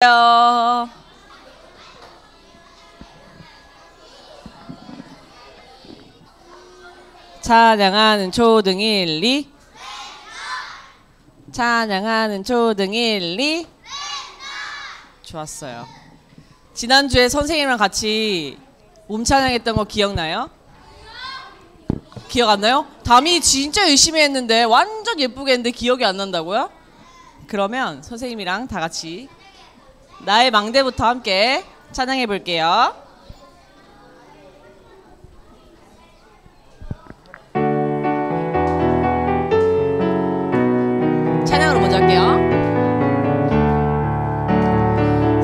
요. 찬양하는 초등 1, 2. 찬양하는 초등 1, 2. 좋았어요. 지난주에 선생님이랑 같이 몸찬양했던 거 기억나요? 기억 안 나요? 담이 진짜 열심히 했는데 완전 예쁘게 했는데 기억이 안 난다고요? 그러면 선생님이랑 다 같이 나의 망대부터 함께 찬양해 볼게요. 찬양으로 먼저 할게요.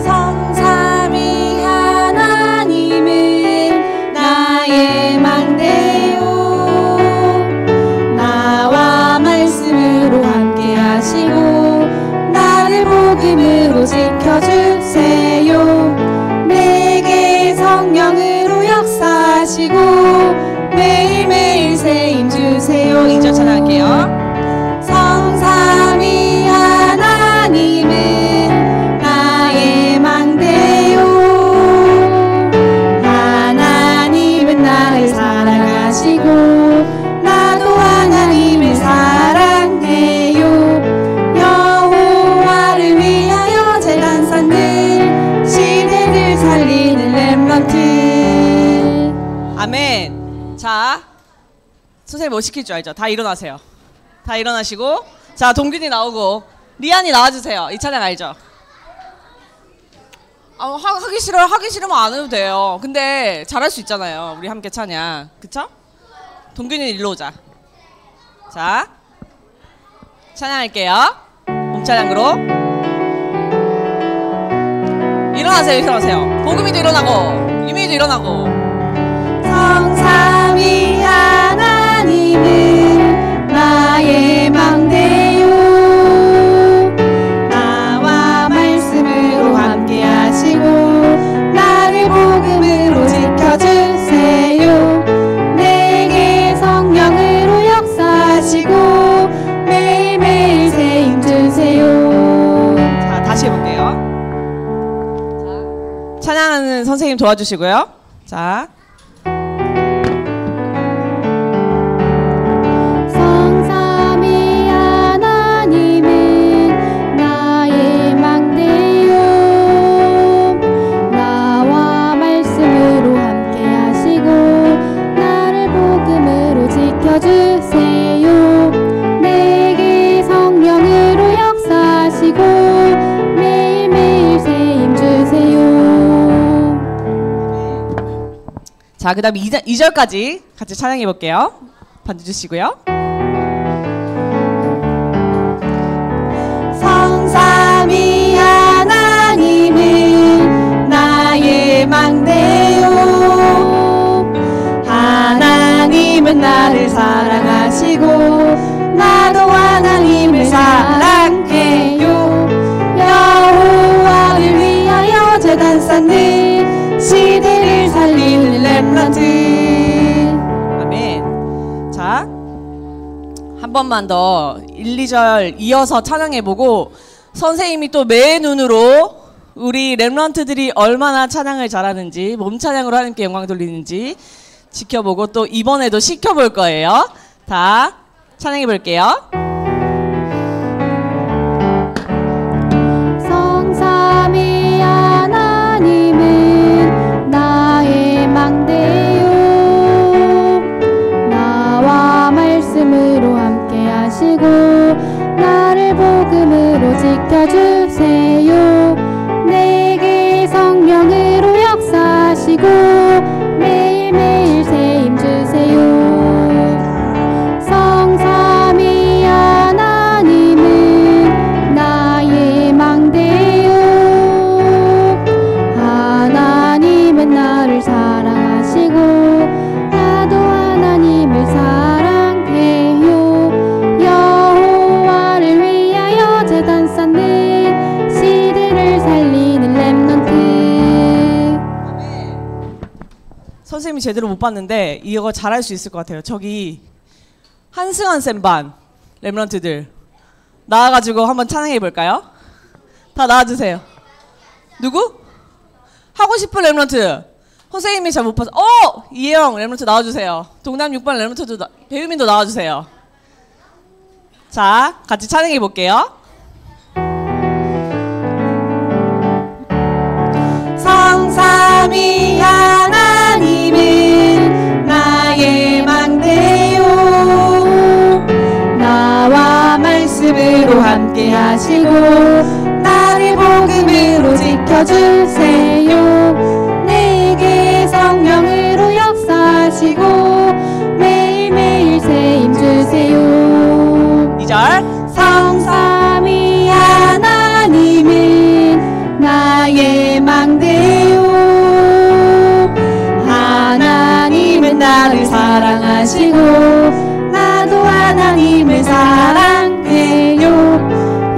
성삼위 하나님은 나의 망대요, 나와 말씀으로 함께 하시고 나를 복음으로 지켜주세요. 내게 성령으로 역사하시고 매일매일 세임 주세요. 2절 찬양할게요. 성삼위 하나님은 나의 망대요, 하나님은 나를 사랑하시고 나도 하나님을 사랑해요. 여호와를 위하여 제단 쌓는 시대를 살리는 렘넌트. 아멘. 자, 선생님 뭐 시킬 줄 알죠? 다 일어나세요. 다 일어나시고, 자, 동균이 나오고 리안이 나와주세요. 이 찬양 알죠? 하기 싫으면 안 해도 돼요. 근데 잘할 수 있잖아요. 우리 함께 찬양, 그쵸? 동균이 일로 오자. 자, 찬양할게요. 몸찬양으로 일어나세요. 복음이도 일어나고 유민이도 일어나고. 성삼위 하나님은 나의 망대요, 나와 말씀으로 함께 하시고 나를 복음으로 지켜주세요. 내게 성령으로 역사하시고 매일매일 세임 주세요. 자, 다시 해볼게요. 자, 찬양하는 선생님 도와주시고요. 자, 자, 그 다음 2절까지 같이 찬양해 볼게요. 반주주시고요. 성삼위 하나님은 나의 망대요, 하나님은 나를 사랑하시고 나도 하나님을 사랑해요. 여호와를 위하여 제단 쌓는 시대를 살리는 렘넌트. 아멘. 자, 한 번만 더 1, 2절 이어서 찬양해보고 선생님이 또 매 눈으로 우리 렘넌트들이 얼마나 찬양을 잘하는지, 몸찬양으로 하나님께 영광 돌리는지 지켜보고 또 이번에도 시켜볼 거예요. 다 찬양해볼게요. 성삼위 하나님은 나의 망대요, 나와 말씀으로 함께 하시고 나를 복음으로 지켜주세요. 내게 성령으로 역사하시고 매일매일 세임 주세요. 성삼위 하나님은 나의 망대요, 하나님은 나를 사랑하시고 나도 하나님을 사랑해요. 여호와를 위하여 제단 쌓는 시대를 살리는 렘넌트. 선생님이 제대로 못 봤는데 이거 잘할 수 있을 것 같아요. 저기 한승환 쌤 반 렘넌트들 나와가지고 한번 찬양해 볼까요? 다 나와주세요. 누구? 하고 싶은 랩런트. 선생님이 잘 못 봐서. 이혜영 랩런트 나와주세요. 동남 6반 랩런트도 배우민도 나와주세요. 자, 같이 찬양해 볼게요. 성삼위 하나님은 나의 망대요. 나와 말씀으로 함께 하시고 나를 복음으로 지켜주세요. 내게 성령으로 역사하시고 매일매일 새 힘 주세요. 2절. 성삼위 하나님은 나의 망대요. 하나님은 나를 사랑하시고 나도 하나님을 사랑해요.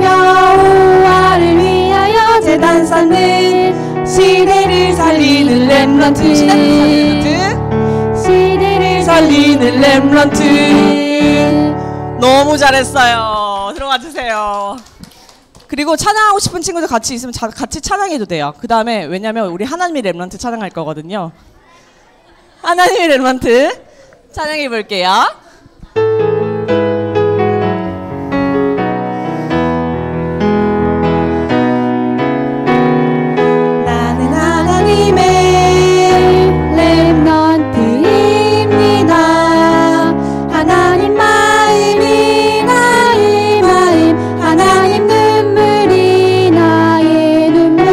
여호와를 위하여 제단 쌓는 시대를 살리는 렘넌트. 시대를 살리는 렘넌트. 너무 잘했어요. 들어가 주세요. 그리고 찬양하고 싶은 친구들 같이 있으면 같이 찬양해도 돼요. 그 다음에 왜냐면 우리 하나님의 렘넌트 찬양할 거거든요. 하나님의 렘넌트 찬양해 볼게요. 나는 하나님의 렘넌트입니다. 하나님 마음이 나의 마음, 하나님 눈물이 나의 눈물.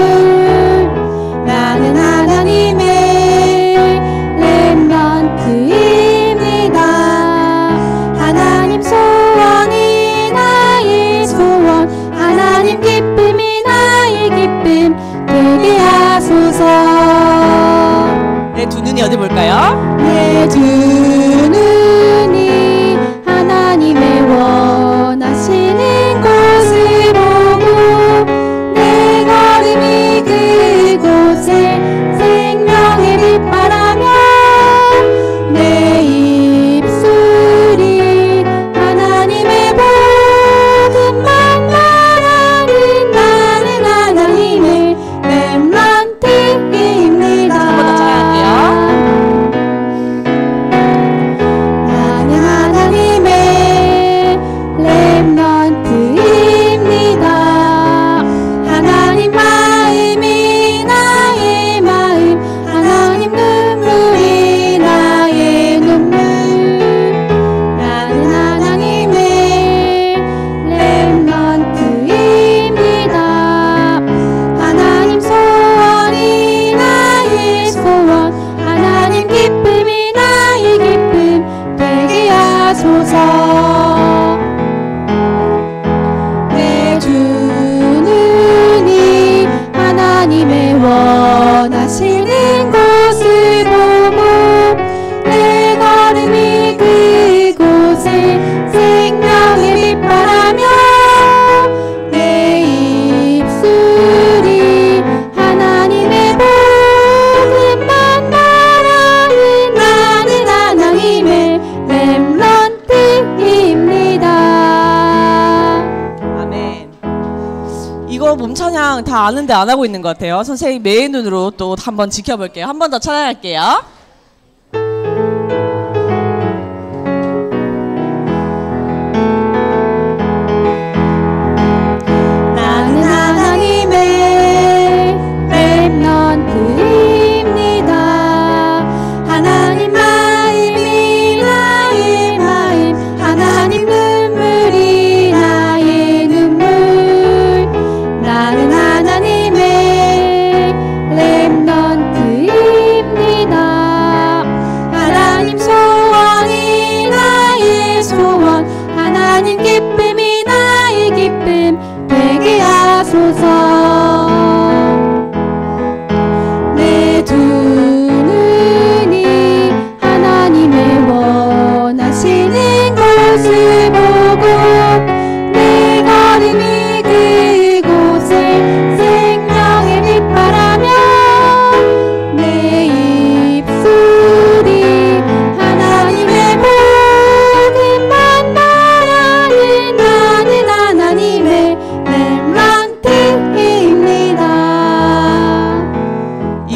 나는 하나님의 렘넌트입니다. 하나님 소원이 나의 소원, 하나님 기쁨이 나의 기쁨 되게 하소서. 내 두 눈이 어디 볼까요? 내 두 눈이 하나님의 원하시는 곳을 보고 내 걸음이 그곳에 생명의 빛바라며 내 입술이 하나님의 복음만 말하는 나는 하나님의 렘넌트입니다. 한 번 더 찬양할게요. 나는 하나님의 렘넌트입니다. 하나님 마음이 나의 마음, 하나님 눈물이 나의 눈물. 나는 하나님의 렘넌트입니다. 하나님 소원이 나의 소원, 하나님 기쁨이 나의 기쁨 되게 하소서. 내 두 눈이 하나님의 원하시는 곳을 보고 내 걸음이 그곳에 생명의 빛바라며 내 입술이 하나님의 복음만 말하는 나는 하나님의 렘넌트입니다. 아멘. 이거 몸찬양 다 아는데 안 하고 있는 것 같아요. 선생님 매의 눈으로 또 한번 지켜볼게요. 한 번 더 찬양할게요. 나는 하나님의 렘넌트입니다. 하나님 마음이 나의 마음, 하나님 눈물이 나의 눈물. 나는 하나님의 렘넌트입니다.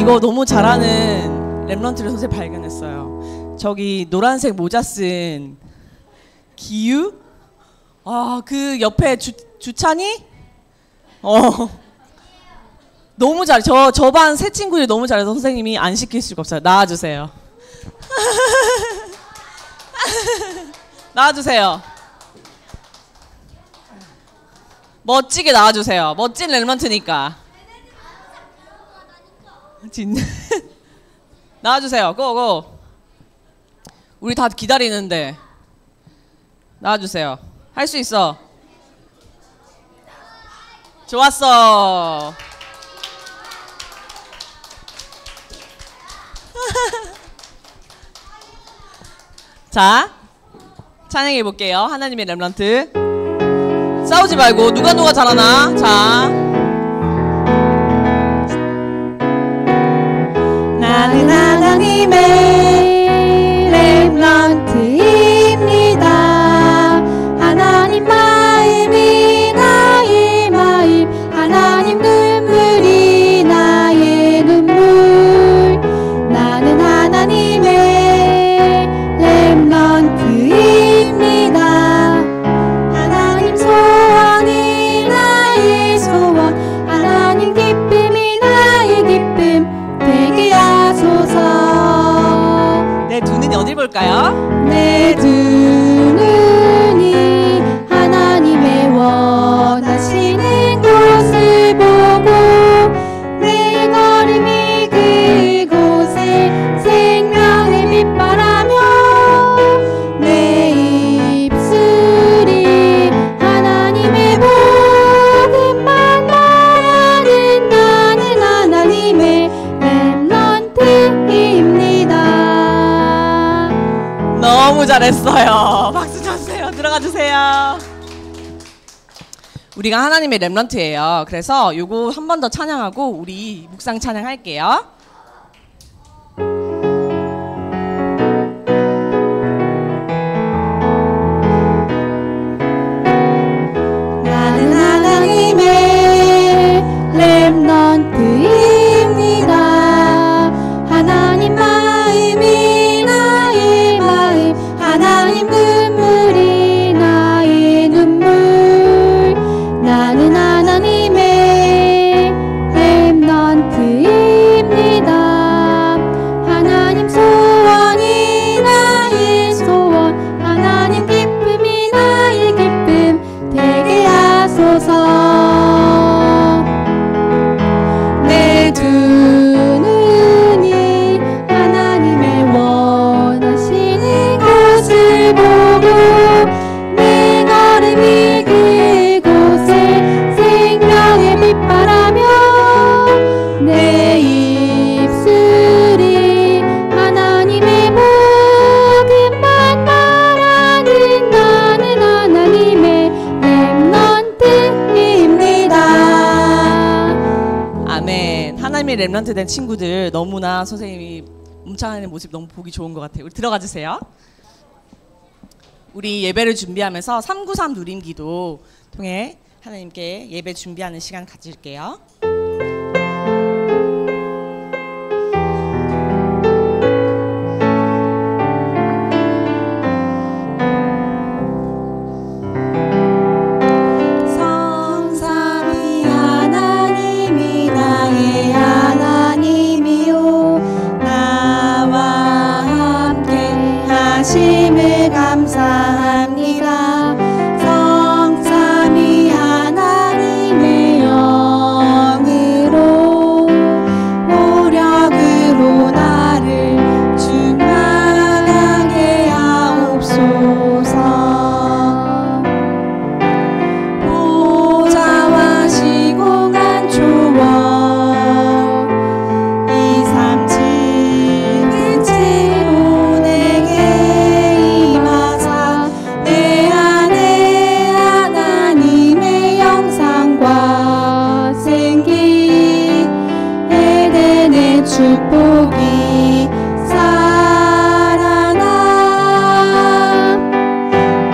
이거 너무 잘하는 랩런트를 선생님 발견했어요. 저기 노란색 모자 쓴 기유? 아, 그 옆에 주찬이? 너무 잘해. 저 반 세 친구들이 너무 잘해서 선생님이 안 시킬 수가 없어요. 나와주세요. 나와주세요. 멋지게 나와주세요. 멋진 랩런트니까. 나와주세요. 고고. 우리 다 기다리는데. 나와주세요. 할 수 있어. 좋았어. 자, 찬양해 볼게요. 하나님의 렘넌트. 싸우지 말고 누가 잘하나. 자, 나는 하나님의 렘넌트입니다. 하나님 마음이 나의 마음, 하나님 눈물이 나의 눈물. 나는 하나님의 렘넌트입니다. 하나님 소원이 나의 소원, 하나님 기쁨이 나의 기쁨 되게 하소서. 내 두 눈이 어딜 볼까요? 내 두 눈이 하나님의 원하시는 곳을 보고 내 걸음이 그곳에 생명의 빛바라며 내 입술이 하나님의 복음만 말하는 나는 하나님의 렘넌트입니다. 너무 잘했어요. 박수 쳐주세요. 들어가 주세요. 우리가 하나님의 렘넌트예요. 그래서 요거 한 번 더 찬양하고 우리 묵상 찬양할게요. 나는 하나님의 렘넌트입니다. 하나님 마음이 나의 마음, 하나님 눈물이 나의 눈물. 나는 하나님의 렘넌트입니다. 하나님 소원이 나의 소원, 하나님 기쁨이 나의 기쁨 되게 하소서. 내 두 눈이 하나님의 원하시는 곳을 보고 내 걸음이 그곳에 생명의 빛바라며 내 입술이 하나님의 복음만 말하는 나는 하나님의 렘넌트입니다. 아멘. 하나님의 렘넌트 된 친구들 너무나 선생님이 뭉창하는 모습 너무 보기 좋은 것 같아요. 우리 들어가 주세요. 우리 예배를 준비하면서 393 누림기도 통해 하나님께 예배 준비하는 시간 가질게요. 성삼위 하나님이 나의 하나님이요 나와 함께 하심을 감사합니다. 성삼위 하나님의 영으로 오력으로 나를 충만하게 하옵소서. 보좌와 시공한 초원 이삼칠을 채로 내게 임하사 내 안에 하나님의 영상과 생기 에덴의 축복이 살아나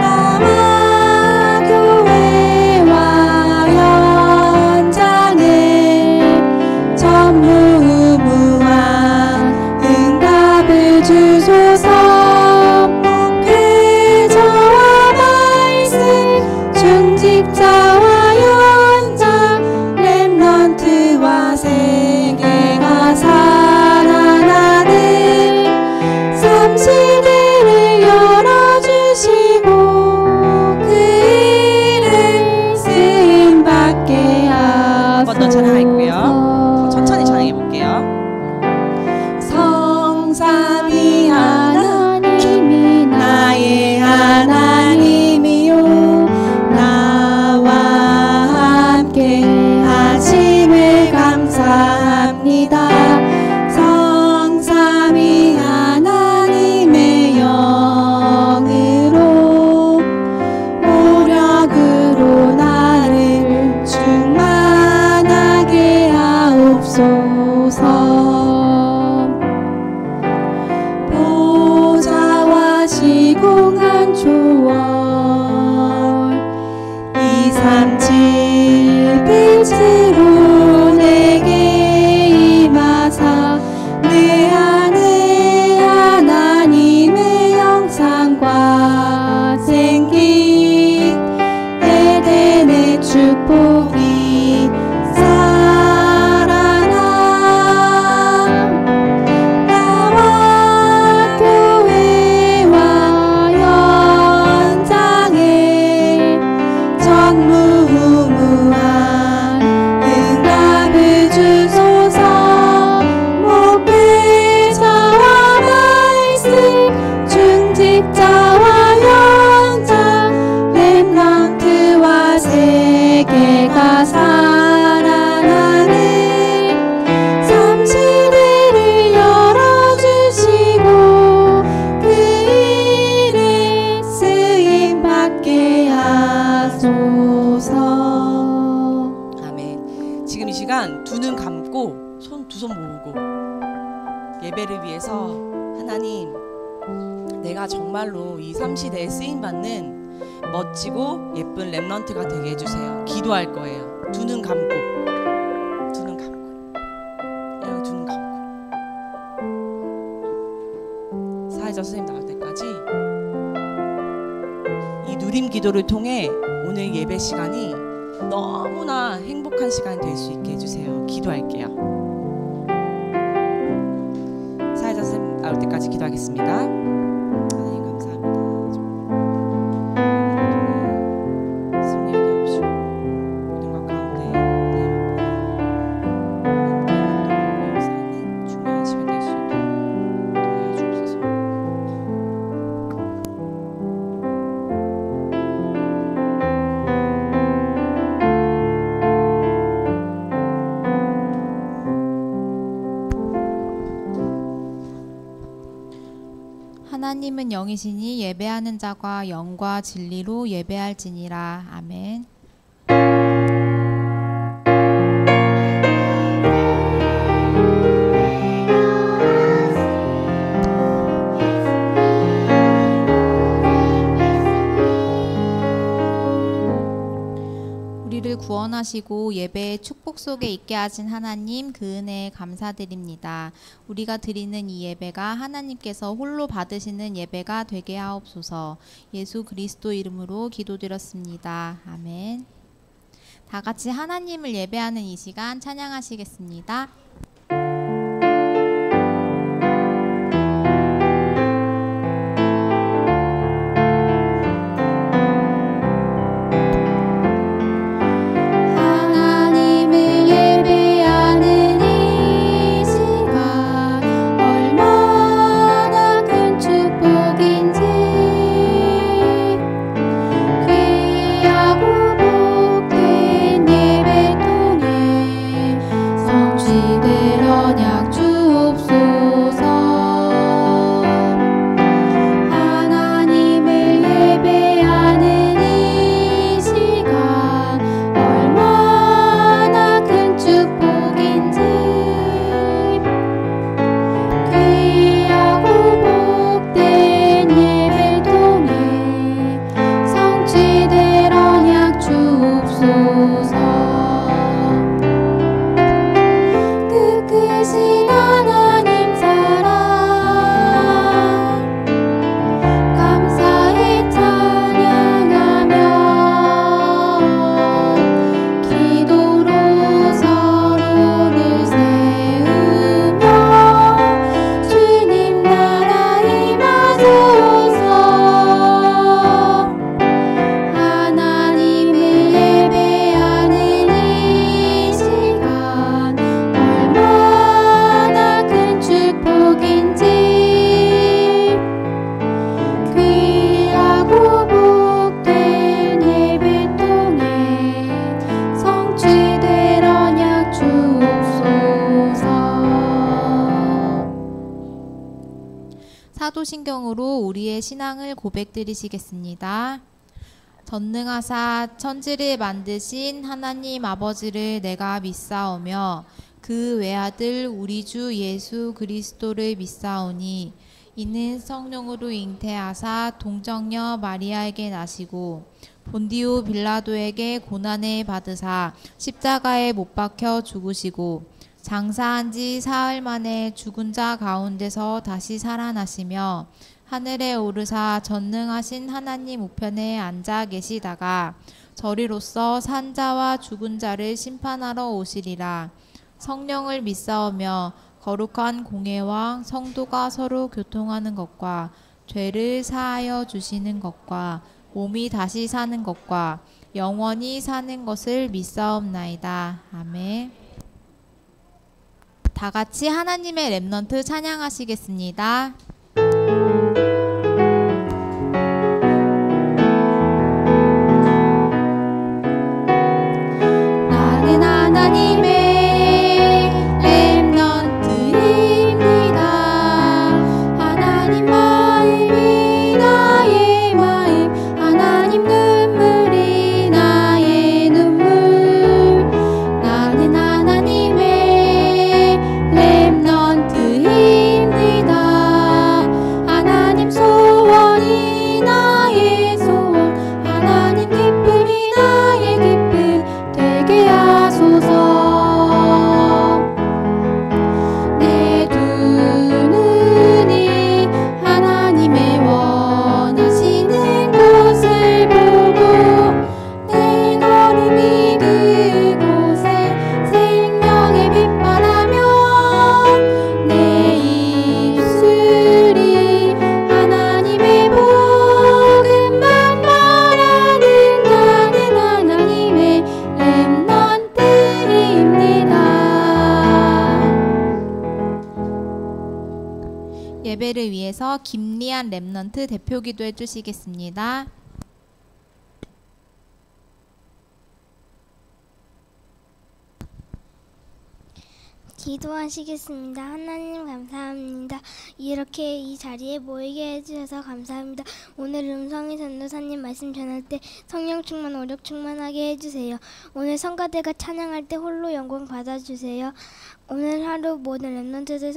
나와 교회와 현장에 전무후무한 하옵소서. 보좌와 시공한 초월 237 빛으로 내게 임하사 내 안에 하나님의 영상과 생기 에덴의 축복이 살아나 나와 교회와 현장에 전무후무한 응답을 주소서. 목회자와 말씀 중직자와 현장 렘넌트와 세계가 살아나는 삼시대를 열어주시고 그 일에 쓰임받게 하소서. 아멘. 지금 이 시간 두 눈 감고 두 손 모으고 예배를 위해서 하나님, 내가 정말로 이 삼시대에 쓰임받는 멋지고 예쁜 렘넌트가 되게 해주세요. 기도할 거예요. 두 눈 감고, 두 눈 감고, 여기 두 눈 감고. 사회자 선생님 나올 때까지 이 누림 기도를 통해 오늘 예배 시간이 너무나 행복한 시간이 될 수 있게 해주세요. 기도할게요. 사회자 선생님 나올 때까지 기도하겠습니다. 하나님 감사합니다. 승리하게 하옵시고 모든 것 가운데 하나님 앞에 역사하는 중요한 시간 될 수 있도록 도와주옵소서. 하나님은 영이시니 예배하는 자가 영과 진리로 예배할지니라. 아멘. 우리를 구원하시고 예배의 축복 속에 있게 하신 하나님, 그 은혜에 감사드립니다. 우리가 드리는 이 예배가 하나님께서 홀로 받으시는 예배가 되게 하옵소서. 예수 그리스도 이름으로 기도드렸습니다. 아멘. 다 같이 하나님을 예배하는 이 시간 찬양하시겠습니다. 사도신경으로 우리의 신앙을 고백드리시겠습니다. 전능하사 천지를 만드신 하나님 아버지를 내가 믿사오며 그 외아들 우리 주 예수 그리스도를 믿사오니 이는 성령으로 잉태하사 동정녀 마리아에게 나시고 본디오 빌라도에게 고난을 받으사 십자가에 못 박혀 죽으시고 장사한 지 사흘 만에 죽은 자 가운데서 다시 살아나시며 하늘에 오르사 전능하신 하나님 우편에 앉아 계시다가 저리로서 산 자와 죽은 자를 심판하러 오시리라. 성령을 믿사오며 거룩한 공회와 성도가 서로 교통하는 것과 죄를 사하여 주시는 것과 몸이 다시 사는 것과 영원히 사는 것을 믿사옵나이다. 아멘. 다 같이 하나님의 렘넌트 찬양하시겠습니다. 나는 하나님의 렘넌트입니다. 하나님 마음이 나의 마음, 하나님 눈물이 나의 눈물. 나는 하나님의 렘넌트입니다. 하나님 소원이 나의 소원, 하나님 기쁨이 나의 기쁨 되게 하소서. 내 두 눈이 하나님의 원하시는 곳을 보고 내 걸음이 그곳에 생명의 빛바라며 내 입술이 하나님의 복음만 말하는 나는 하나님의 렘넌트입니다. 예배를 위해서 김리안 렘넌트 대표 기도해 주시겠습니다. 기도하시겠습니다. 하나님 감사합니다. 이렇게 이 자리에 모이게 해주셔서 감사합니다. 오늘 음성희 전도사님 말씀 전할 때 성령 충만, 오력 충만하게 해주세요. 오늘 성가대가 찬양할 때 홀로 영광 받아주세요. 오늘 하루 모든 렘넌트들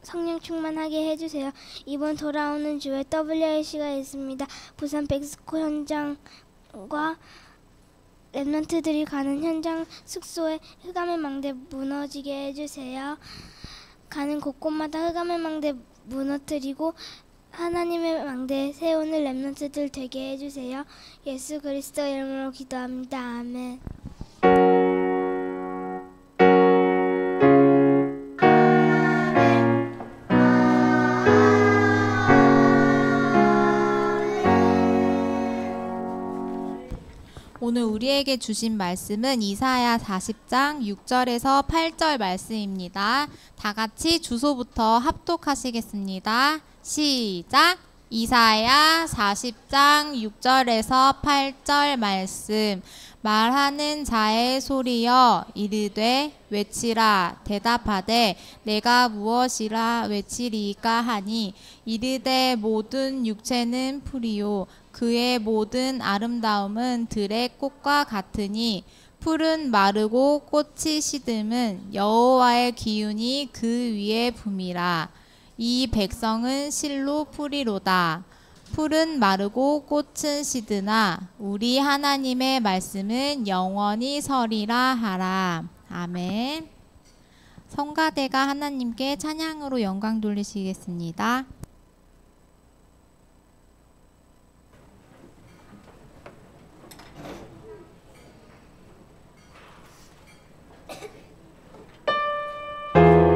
성령 충만하게 해주세요. 이번 돌아오는 주에 WRC가 있습니다. 부산 백스코 현장과 렘넌트들이 가는 현장 숙소에 흑암의 망대 무너지게 해주세요. 가는 곳곳마다 흑암의 망대 무너뜨리고 하나님의 망대 세우는 렘넌트들 되게 해주세요. 예수 그리스도 이름으로 기도합니다. 아멘. 오늘 우리에게 주신 말씀은 이사야 40장 6절에서 8절 말씀입니다. 다 같이 주소부터 합독하시겠습니다. 시작! 이사야 40장 6절에서 8절 말씀. 말하는 자의 소리여 이르되 외치라 대답하되 내가 무엇이라 외치리까 하니 이르되 모든 육체는 풀이요 그의 모든 아름다움은 들의 꽃과 같으니 풀은 마르고 꽃이 시듬은 여호와의 기운이 그 위에 붐이라. 이 백성은 실로 풀이로다. 풀은 마르고 꽃은 시드나 우리 하나님의 말씀은 영원히 서리라 하라. 아멘. 성가대가 하나님께 찬양으로 영광 돌리시겠습니다. 소리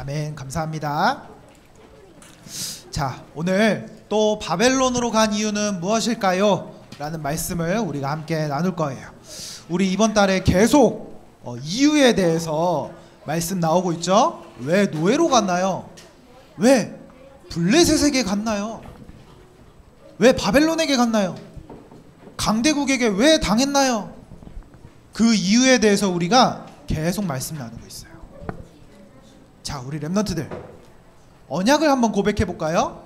아멘. 감사합니다. 자, 오늘 또 바벨론으로 간 이유는 무엇일까요? 라는 말씀을 우리가 함께 나눌 거예요. 우리 이번 달에 계속 이유에 대해서 말씀 나오고 있죠. 왜 노예로 갔나요? 왜 블레셋에게 갔나요? 왜 바벨론에게 갔나요? 강대국에게 왜 당했나요? 그 이유에 대해서 우리가 계속 말씀 나누고 있어요. 자, 우리 렘넌트들 언약을 한번 고백해 볼까요?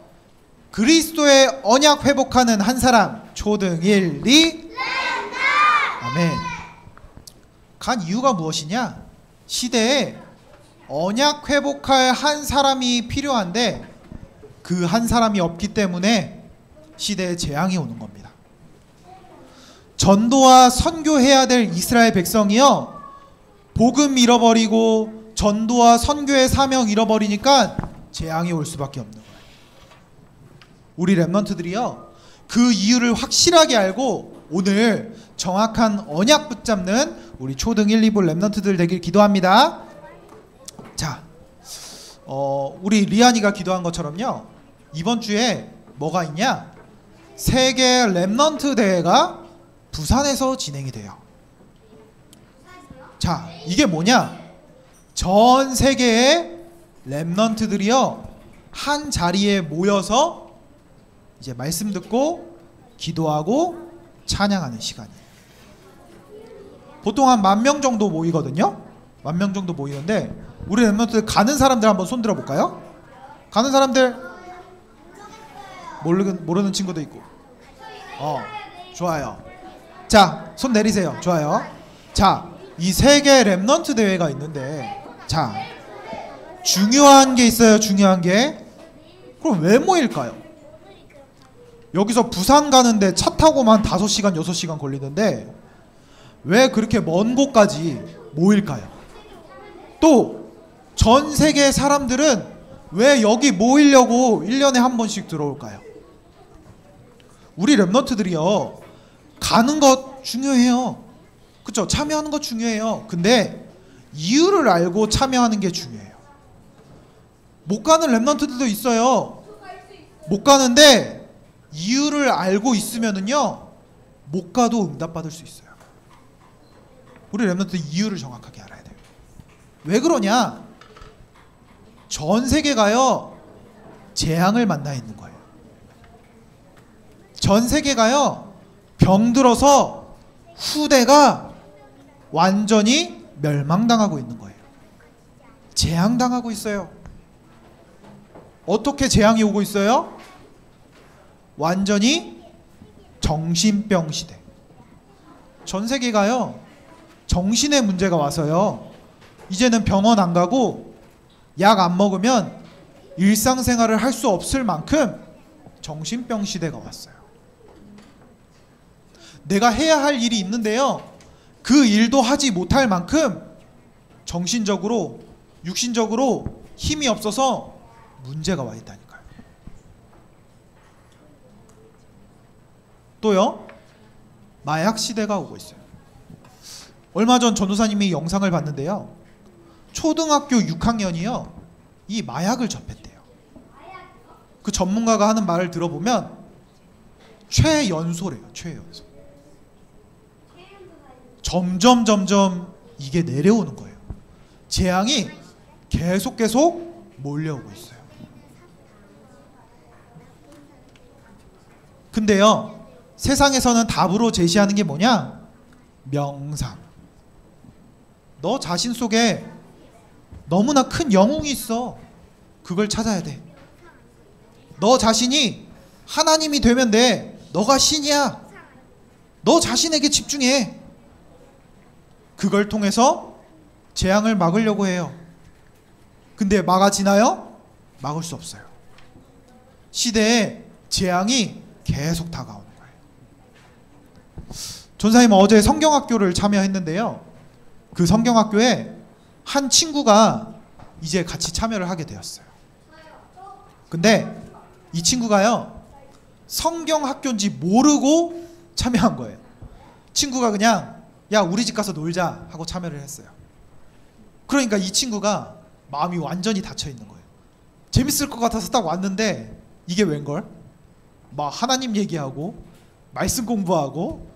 그리스도의 언약 회복하는 한 사람 초등 1, 2 아멘. 간 이유가 무엇이냐? 시대에 언약 회복할 한 사람이 필요한데 그 한 사람이 없기 때문에 시대에 재앙이 오는 겁니다. 전도와 선교해야 될 이스라엘 백성이요, 복음 잃어버리고 전도와 선교의 사명 잃어버리니까 재앙이 올 수밖에 없는 거예요. 우리 렘넌트들이요, 그 이유를 확실하게 알고 오늘 정확한 언약 붙잡는 우리 초등 1, 2부 렘넌트들 되길 기도합니다. 자, 우리 리안이가 기도한 것처럼요, 이번 주에 뭐가 있냐? 세계 렘넌트 대회가 부산에서 진행이 돼요. 자, 이게 뭐냐? 전 세계의 렘넌트들이요, 한 자리에 모여서 이제 말씀 듣고 기도하고 찬양하는 시간이에요. 보통 한 10,000명 정도 모이거든요. 10,000명 정도 모이는데 우리 렘넌트들 가는 사람들 한번 손 들어볼까요? 가는 사람들 모르는 친구도 있고. 좋아요. 자, 손 내리세요. 좋아요. 자, 이 세계 렘넌트 대회가 있는데, 자, 중요한 게 있어요. 중요한 게. 그럼 왜 모일까요? 여기서 부산 가는데 차 타고만 5시간 6시간 걸리는데 왜 그렇게 먼 곳까지 모일까요? 또 전 세계 사람들은 왜 여기 모이려고 1년에 한 번씩 들어올까요? 우리 렘넌트들이요, 가는 것 중요해요. 그쵸? 참여하는 것 중요해요. 근데 이유를 알고 참여하는 게 중요해요. 못 가는 렘넌트들도 있어요. 못 가는데 이유를 알고 있으면은요, 못 가도 응답받을 수 있어요. 우리 렘넌트 이유를 정확하게 알아야 돼요. 왜 그러냐? 전 세계가요, 재앙을 만나 있는 거예요. 전 세계가요, 병들어서 후대가 완전히 멸망당하고 있는 거예요. 재앙당하고 있어요. 어떻게 재앙이 오고 있어요? 완전히 정신병 시대. 전 세계가요, 정신의 문제가 와서요, 이제는 병원 안 가고 약 안 먹으면 일상생활을 할 수 없을 만큼 정신병 시대가 왔어요. 내가 해야 할 일이 있는데요, 그 일도 하지 못할 만큼 정신적으로, 육신적으로 힘이 없어서 문제가 와 있다니까요. 또요, 마약 시대가 오고 있어요. 얼마 전 전도사님이 영상을 봤는데요, 초등학교 6학년이요 이 마약을 접했대요. 그 전문가가 하는 말을 들어보면 최연소래요. 최연소. 점점 이게 내려오는 거예요. 재앙이 계속 몰려오고 있어요. 근데요, 세상에서는 답으로 제시하는 게 뭐냐? 명상. 너 자신 속에 너무나 큰 영웅이 있어. 그걸 찾아야 돼. 너 자신이 하나님이 되면 돼. 너가 신이야. 너 자신에게 집중해. 그걸 통해서 재앙을 막으려고 해요. 근데 막아지나요? 막을 수 없어요. 시대에 재앙이 계속 다가오는 거예요. 전사님은 어제 성경학교를 참여했는데요, 그 성경학교에 한 친구가 이제 같이 참여를 하게 되었어요. 근데 이 친구가요, 성경학교인지 모르고 참여한 거예요. 친구가 그냥 야 우리 집 가서 놀자 하고 참여를 했어요. 그러니까 이 친구가 마음이 완전히 닫혀 있는 거예요. 재밌을 것 같아서 딱 왔는데 이게 웬걸? 막 하나님 얘기하고 말씀 공부하고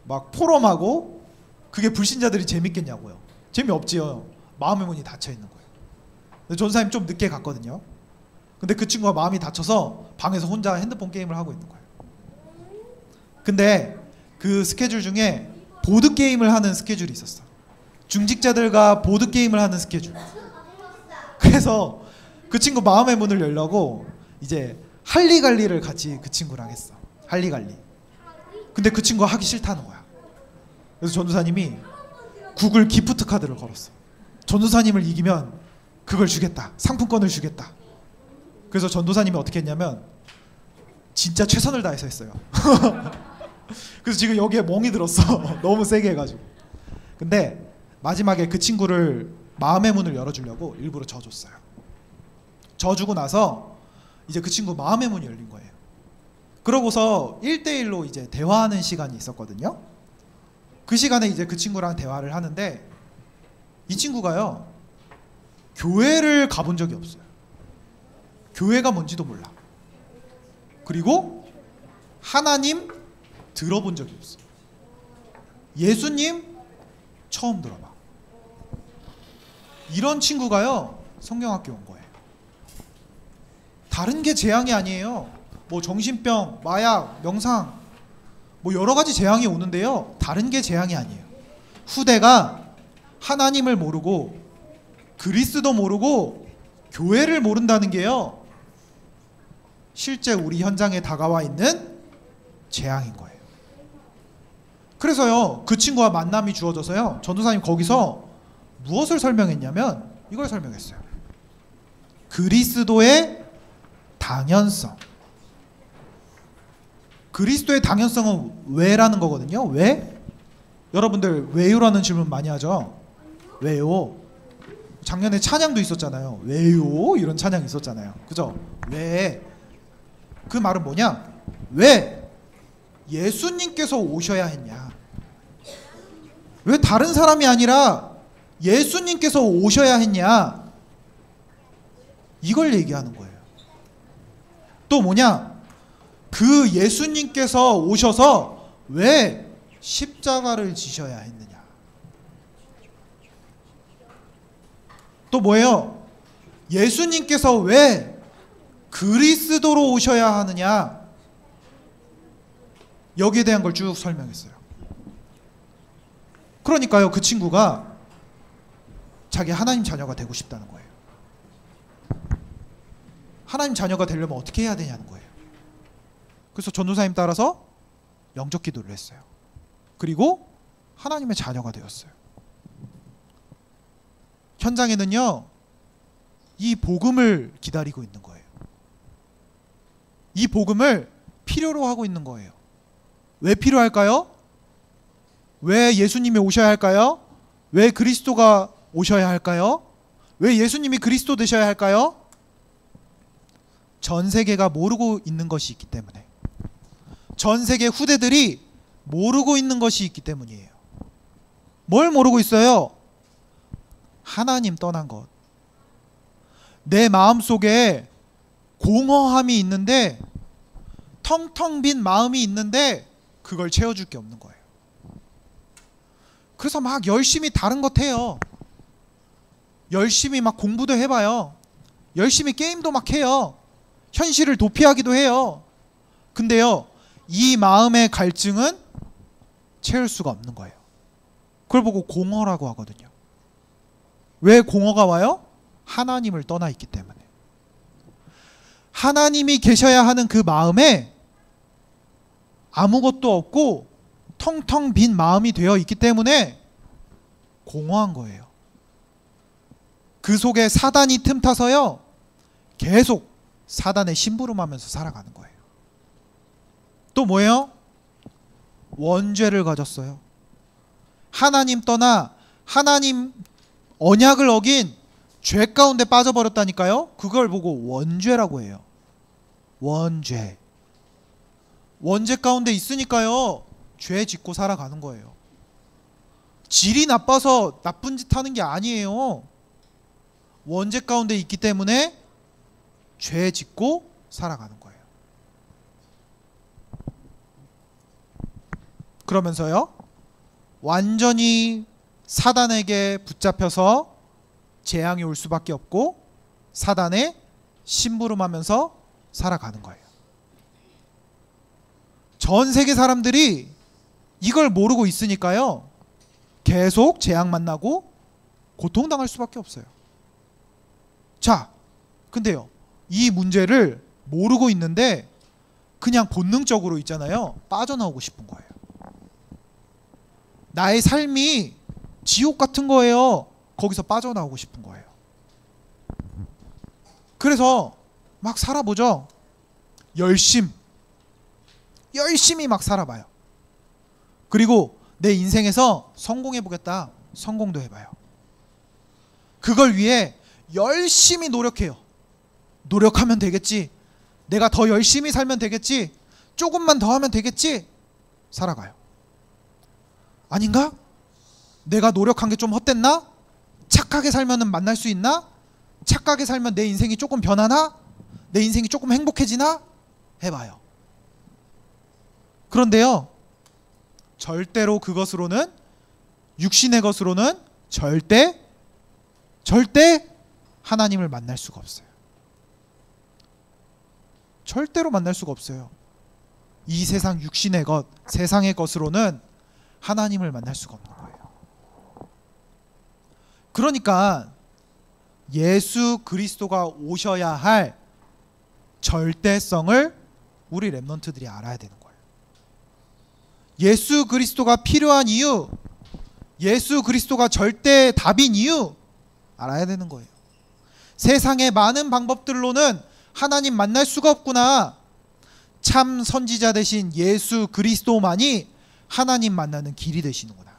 막 포럼하고 그게 불신자들이 재밌겠냐고요. 재미없지요. 마음의 문이 닫혀 있는 거예요. 근데 전사님 좀 늦게 갔거든요. 근데 그 친구가 마음이 닫혀서 방에서 혼자 핸드폰 게임을 하고 있는 거예요. 근데 그 스케줄 중에 보드 게임을 하는 스케줄이 있었어. 중직자들과 보드 게임을 하는 스케줄. 그래서 그 친구 마음의 문을 열려고 이제 할리갈리를 같이 그 친구랑 했어. 할리갈리. 근데 그 친구가 하기 싫다는 거야. 그래서 전도사님이 구글 기프트 카드를 걸었어. 전도사님을 이기면 그걸 주겠다. 상품권을 주겠다. 그래서 전도사님이 어떻게 했냐면 진짜 최선을 다해서 했어요. 그래서 지금 여기에 멍이 들었어. 너무 세게 해가지고. 근데 마지막에 그 친구를 마음의 문을 열어주려고 일부러 져줬어요. 져주고 나서 이제 그 친구 마음의 문이 열린 거예요. 그러고서 1대1로 이제 대화하는 시간이 있었거든요. 그 시간에 이제 그 친구랑 대화를 하는데 이 친구가요 교회를 가본 적이 없어요. 교회가 뭔지도 몰라. 그리고 하나님 들어본 적이 없어. 예수님 처음 들어봐. 이런 친구가요 성경학교 온 거예요. 다른 게 재앙이 아니에요. 뭐 정신병, 마약, 명상 뭐 여러 가지 재앙이 오는데요 다른 게 재앙이 아니에요. 후대가 하나님을 모르고 그리스도 모르고 교회를 모른다는 게요 실제 우리 현장에 다가와 있는 재앙인 거예요. 그래서요 그 친구와 만남이 주어져서요 전도사님 거기서 무엇을 설명했냐면 이걸 설명했어요. 그리스도의 당연성. 그리스도의 당연성은 왜라는 거거든요. 왜? 여러분들 왜요라는 질문 많이 하죠. 왜요? 작년에 찬양도 있었잖아요. 왜요? 이런 찬양 있었잖아요. 그죠? 왜? 그 말은 뭐냐? 왜 예수님께서 오셔야 했냐? 왜 다른 사람이 아니라 예수님께서 오셔야 했냐? 이걸 얘기하는 거예요. 또 뭐냐? 그 예수님께서 오셔서 왜 십자가를 지셔야 했느냐? 또 뭐예요? 예수님께서 왜 그리스도로 오셔야 하느냐? 여기에 대한 걸 쭉 설명했어요. 그러니까요 그 친구가 자기 하나님 자녀가 되고 싶다는 거예요. 하나님 자녀가 되려면 어떻게 해야 되냐는 거예요. 그래서 전도사님 따라서 영적 기도를 했어요. 그리고 하나님의 자녀가 되었어요. 현장에는요 이 복음을 기다리고 있는 거예요. 이 복음을 필요로 하고 있는 거예요. 왜 필요할까요? 왜 예수님이 오셔야 할까요? 왜 그리스도가 오셔야 할까요? 왜 예수님이 그리스도 되셔야 할까요? 전 세계가 모르고 있는 것이 있기 때문에, 전 세계 후대들이 모르고 있는 것이 있기 때문이에요. 뭘 모르고 있어요? 하나님 떠난 것. 내 마음속에 공허함이 있는데, 텅텅 빈 마음이 있는데 그걸 채워줄 게 없는 거예요. 그래서 막 열심히 다른 것 해요. 열심히 막 공부도 해봐요. 열심히 게임도 막 해요. 현실을 도피하기도 해요. 근데요 이 마음의 갈증은 채울 수가 없는 거예요. 그걸 보고 공허라고 하거든요. 왜 공허가 와요? 하나님을 떠나 있기 때문에. 하나님이 계셔야 하는 그 마음에 아무것도 없고 텅텅 빈 마음이 되어 있기 때문에 공허한 거예요. 그 속에 사단이 틈타서요 계속 사단의 심부름하면서 살아가는 거예요. 또 뭐예요? 원죄를 가졌어요. 하나님 떠나 하나님 언약을 어긴 죄 가운데 빠져버렸다니까요. 그걸 보고 원죄라고 해요. 원죄. 원죄 가운데 있으니까요 죄 짓고 살아가는 거예요. 질이 나빠서 나쁜 짓 하는 게 아니에요. 원죄 가운데 있기 때문에 죄 짓고 살아가는 거예요. 그러면서요, 완전히 사단에게 붙잡혀서 재앙이 올 수밖에 없고 사단의 심부름하면서 살아가는 거예요. 전 세계 사람들이 이걸 모르고 있으니까요, 계속 재앙 만나고 고통당할 수밖에 없어요. 자, 근데요, 이 문제를 모르고 있는데 그냥 본능적으로 있잖아요, 빠져나오고 싶은 거예요. 나의 삶이 지옥 같은 거예요. 거기서 빠져나오고 싶은 거예요. 그래서 막 살아보죠. 열심히 막 살아봐요. 그리고 내 인생에서 성공해보겠다. 성공도 해봐요. 그걸 위해 열심히 노력해요. 노력하면 되겠지. 내가 더 열심히 살면 되겠지. 조금만 더 하면 되겠지. 살아가요. 아닌가? 내가 노력한 게 좀 헛됐나? 착하게 살면 만날 수 있나? 착하게 살면 내 인생이 조금 변하나? 내 인생이 조금 행복해지나? 해봐요. 그런데요, 절대로 그것으로는, 육신의 것으로는 절대 하나님을 만날 수가 없어요. 절대로 만날 수가 없어요. 이 세상 육신의 것, 세상의 것으로는 하나님을 만날 수가 없는 거예요. 그러니까 예수 그리스도가 오셔야 할 절대성을 우리 렘넌트들이 알아야 되는 거예요. 예수 그리스도가 필요한 이유, 예수 그리스도가 절대 답인 이유 알아야 되는 거예요. 세상의 많은 방법들로는 하나님 만날 수가 없구나. 참 선지자 되신 예수 그리스도만이 하나님 만나는 길이 되시는구나.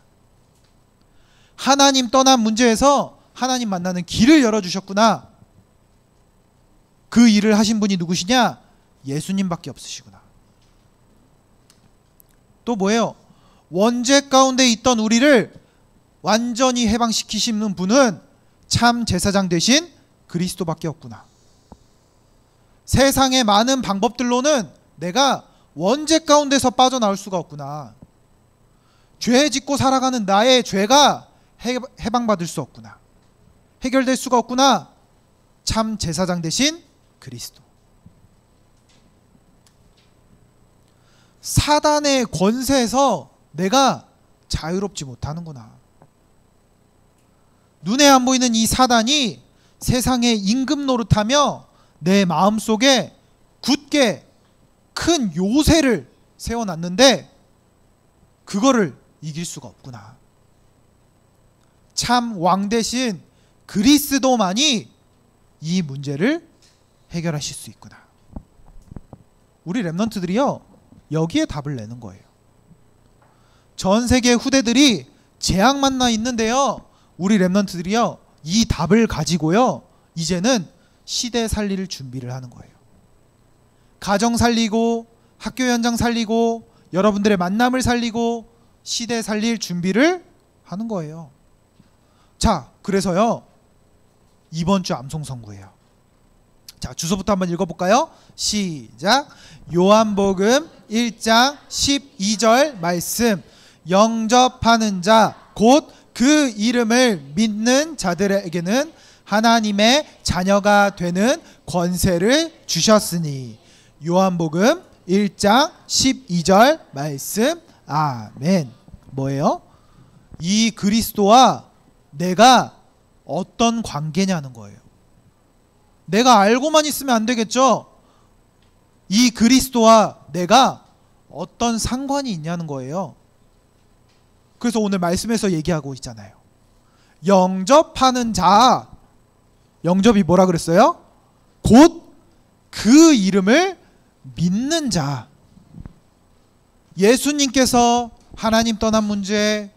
하나님 떠난 문제에서 하나님 만나는 길을 열어주셨구나. 그 일을 하신 분이 누구시냐? 예수님밖에 없으시구나. 또 뭐예요? 원죄 가운데 있던 우리를 완전히 해방시키시는 분은 참 제사장 되신 그리스도밖에 없구나. 세상의 많은 방법들로는 내가 원죄 가운데서 빠져나올 수가 없구나. 죄 짓고 살아가는 나의 죄가 해방받을 수 없구나. 해결될 수가 없구나. 참 제사장 되신 그리스도. 사단의 권세에서 내가 자유롭지 못하는구나. 눈에 안 보이는 이 사단이 세상의 임금 노릇하며 내 마음속에 굳게 큰 요새를 세워놨는데 그거를 이길 수가 없구나. 참 왕 대신 그리스도만이 이 문제를 해결하실 수 있구나. 우리 렘넌트들이요, 여기에 답을 내는 거예요. 전 세계 후대들이 재앙 만나 있는데요, 우리 렘넌트들이요, 이 답을 가지고요, 이제는 시대 살릴 준비를 하는 거예요. 가정 살리고, 학교 현장 살리고, 여러분들의 만남을 살리고, 시대 살릴 준비를 하는 거예요. 자, 그래서요, 이번 주 암송 선구예요. 자, 주소부터 한번 읽어볼까요? 시작. 요한복음 1장 12절 말씀. 영접하는 자, 곧 그 이름을 믿는 자들에게는 하나님의 자녀가 되는 권세를 주셨으니. 요한복음 1장 12절 말씀. 아멘. 뭐예요? 이 그리스도와 내가 어떤 관계냐는 거예요. 내가 알고만 있으면 안 되겠죠? 이 그리스도와 내가 어떤 상관이 있냐는 거예요. 그래서 오늘 말씀에서 얘기하고 있잖아요. 영접하는 자. 영접이 뭐라 그랬어요? 곧 그 이름을 믿는 자. 예수님께서 하나님 떠난 문제,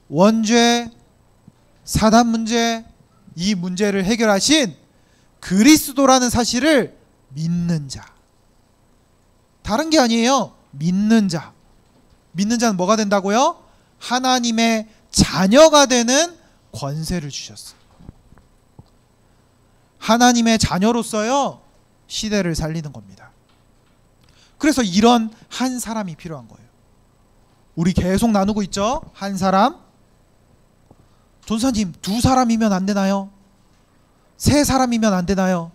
원죄, 사단 문제, 이 문제를 해결하신 그리스도라는 사실을 믿는 자. 다른 게 아니에요. 믿는 자. 믿는 자는 뭐가 된다고요? 하나님의 자녀가 되는 권세를 주셨어요. 하나님의 자녀로서요 시대를 살리는 겁니다. 그래서 이런 한 사람이 필요한 거예요. 우리 계속 나누고 있죠. 한 사람. 전사님, 2사람이면 안 되나요? 3사람이면 안 되나요?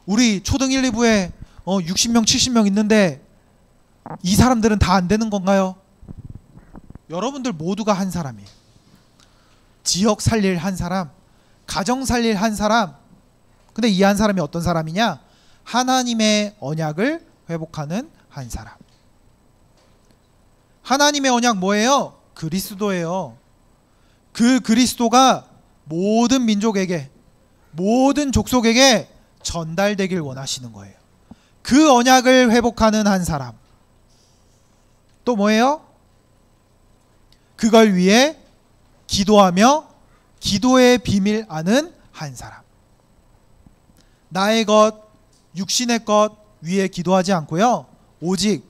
우리 초등 1, 2부에 60명 70명 있는데 이 사람들은 다 안 되는 건가요? 여러분들 모두가 한 사람이에요. 지역 살릴 한 사람, 가정 살릴 한 사람. 근데 이 한 사람이 어떤 사람이냐? 하나님의 언약을 회복하는 한 사람. 하나님의 언약 뭐예요? 그리스도예요. 그 그리스도가 모든 민족에게, 모든 족속에게 전달되길 원하시는 거예요. 그 언약을 회복하는 한 사람. 또 뭐예요? 그걸 위해 기도하며 기도의 비밀 아는 한 사람. 나의 것, 육신의 것 위에 기도하지 않고요. 오직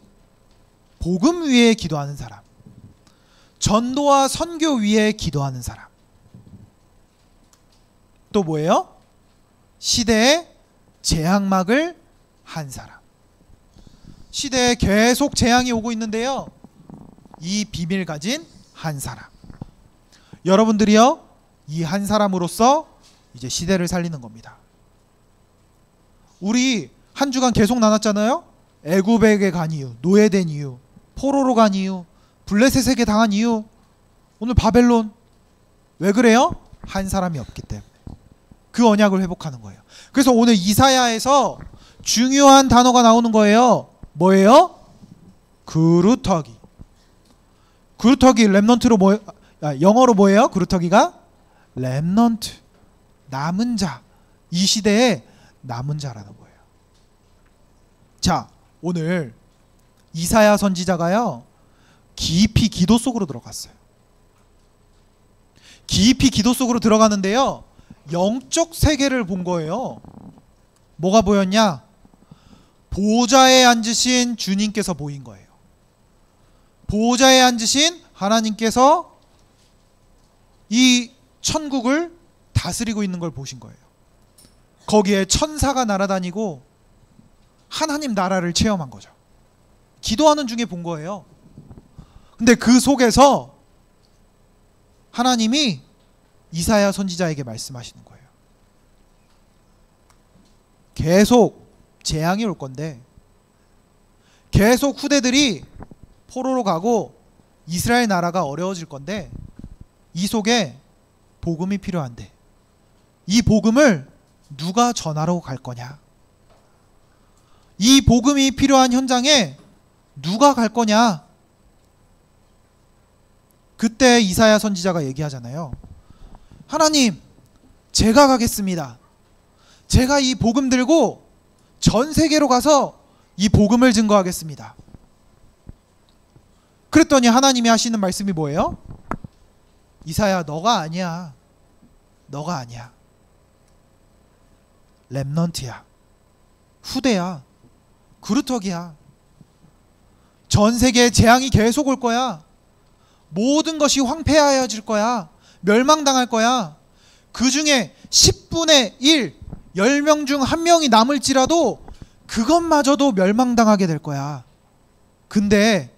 복음 위에 기도하는 사람. 전도와 선교 위에 기도하는 사람. 또 뭐예요? 시대의 재앙막을 한 사람. 시대에 계속 재앙이 오고 있는데요. 이 비밀 가진 한 사람. 여러분들이요, 이 한 사람으로서 이제 시대를 살리는 겁니다. 우리 한 주간 계속 나눴잖아요. 애굽에게 간 이유, 노예된 이유, 포로로 간 이유, 블레셋에게 당한 이유, 오늘 바벨론. 왜 그래요? 한 사람이 없기 때문에. 그 언약을 회복하는 거예요. 그래서 오늘 이사야에서 중요한 단어가 나오는 거예요. 뭐예요? 그루터기. 그루터기 렘넌트로 영어로 뭐예요? 그루터기가 렘넌트, 남은 자. 이 시대에 남은 자라는 거예요. 자, 오늘 이사야 선지자가요 깊이 기도 속으로 들어갔어요. 깊이 기도 속으로 들어가는데요, 영적 세계를 본 거예요. 뭐가 보였냐? 보좌에 앉으신 주님께서 보인 거예요. 보좌에 앉으신 하나님께서 이 천국을 다스리고 있는 걸 보신 거예요. 거기에 천사가 날아다니고 하나님 나라를 체험한 거죠. 기도하는 중에 본 거예요. 근데 그 속에서 하나님이 이사야 선지자에게 말씀하시는 거예요. 계속 재앙이 올 건데, 계속 후대들이 포로로 가고 이스라엘 나라가 어려워질 건데, 이 속에 복음이 필요한데 이 복음을 누가 전하러 갈 거냐? 이 복음이 필요한 현장에 누가 갈 거냐? 그때 이사야 선지자가 얘기하잖아요. 하나님, 제가 가겠습니다. 제가 이 복음 들고 전 세계로 가서 이 복음을 증거하겠습니다. 그랬더니 하나님이 하시는 말씀이 뭐예요? 이사야, 너가 아니야. 너가 아니야. 렘넌트야. 후대야. 그루터기야. 전 세계에 재앙이 계속 올 거야. 모든 것이 황폐하여질 거야. 멸망당할 거야. 그 중에 10분의 1, 10명 중 1명이 남을지라도 그것마저도 멸망당하게 될 거야. 근데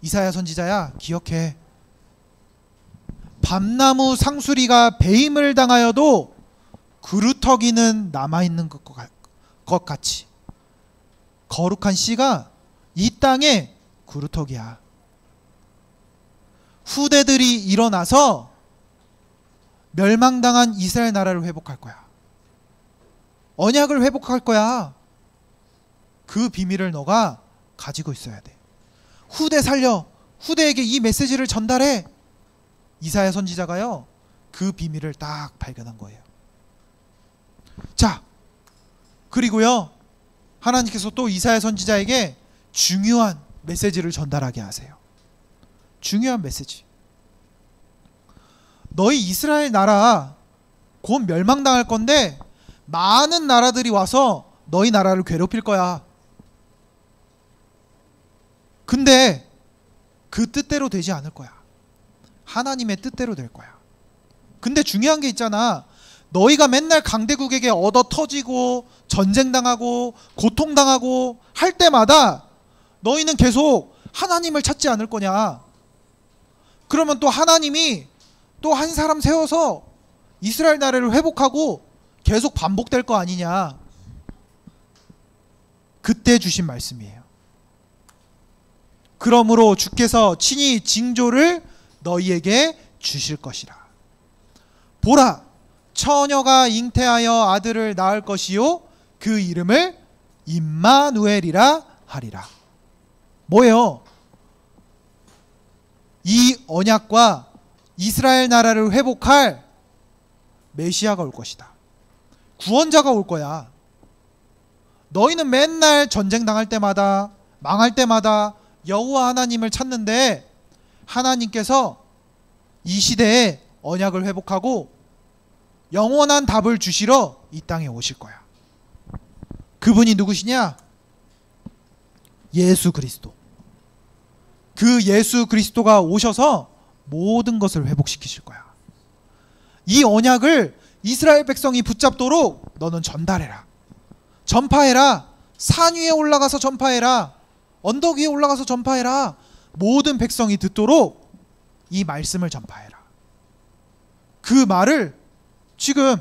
이사야 선지자야, 기억해. 밤나무 상수리가 배임을 당하여도 그루터기는 남아있는 것 같이 거룩한 씨가 이 땅에 그루터기야. 후대들이 일어나서 멸망당한 이스라엘 나라를 회복할 거야. 언약을 회복할 거야. 그 비밀을 너가 가지고 있어야 돼. 후대 살려. 후대에게 이 메시지를 전달해. 이사야 선지자가요 그 비밀을 딱 발견한 거예요. 자, 그리고요 하나님께서 또 이사야 선지자에게 중요한 메시지를 전달하게 하세요. 중요한 메시지. 너희 이스라엘 나라 곧 멸망당할 건데 많은 나라들이 와서 너희 나라를 괴롭힐 거야. 근데 그 뜻대로 되지 않을 거야. 하나님의 뜻대로 될 거야. 근데 중요한 게 있잖아. 너희가 맨날 강대국에게 얻어 터지고 전쟁당하고 고통당하고 할 때마다 너희는 계속 하나님을 찾지 않을 거냐? 그러면 또 하나님이 또 한 사람 세워서 이스라엘 나라를 회복하고 계속 반복될 거 아니냐? 그때 주신 말씀이에요. 그러므로 주께서 친히 징조를 너희에게 주실 것이라. 보라, 처녀가 잉태하여 아들을 낳을 것이요 그 이름을 임마누엘이라 하리라. 뭐예요? 이 언약과 이스라엘 나라를 회복할 메시아가 올 것이다. 구원자가 올 거야. 너희는 맨날 전쟁 당할 때마다 망할 때마다 여호와 하나님을 찾는데 하나님께서 이 시대에 언약을 회복하고 영원한 답을 주시러 이 땅에 오실 거야. 그분이 누구시냐? 예수 그리스도. 그 예수 그리스도가 오셔서 모든 것을 회복시키실 거야. 이 언약을 이스라엘 백성이 붙잡도록 너는 전달해라. 전파해라. 산 위에 올라가서 전파해라. 언덕 위에 올라가서 전파해라. 모든 백성이 듣도록 이 말씀을 전파해라. 그 말을 지금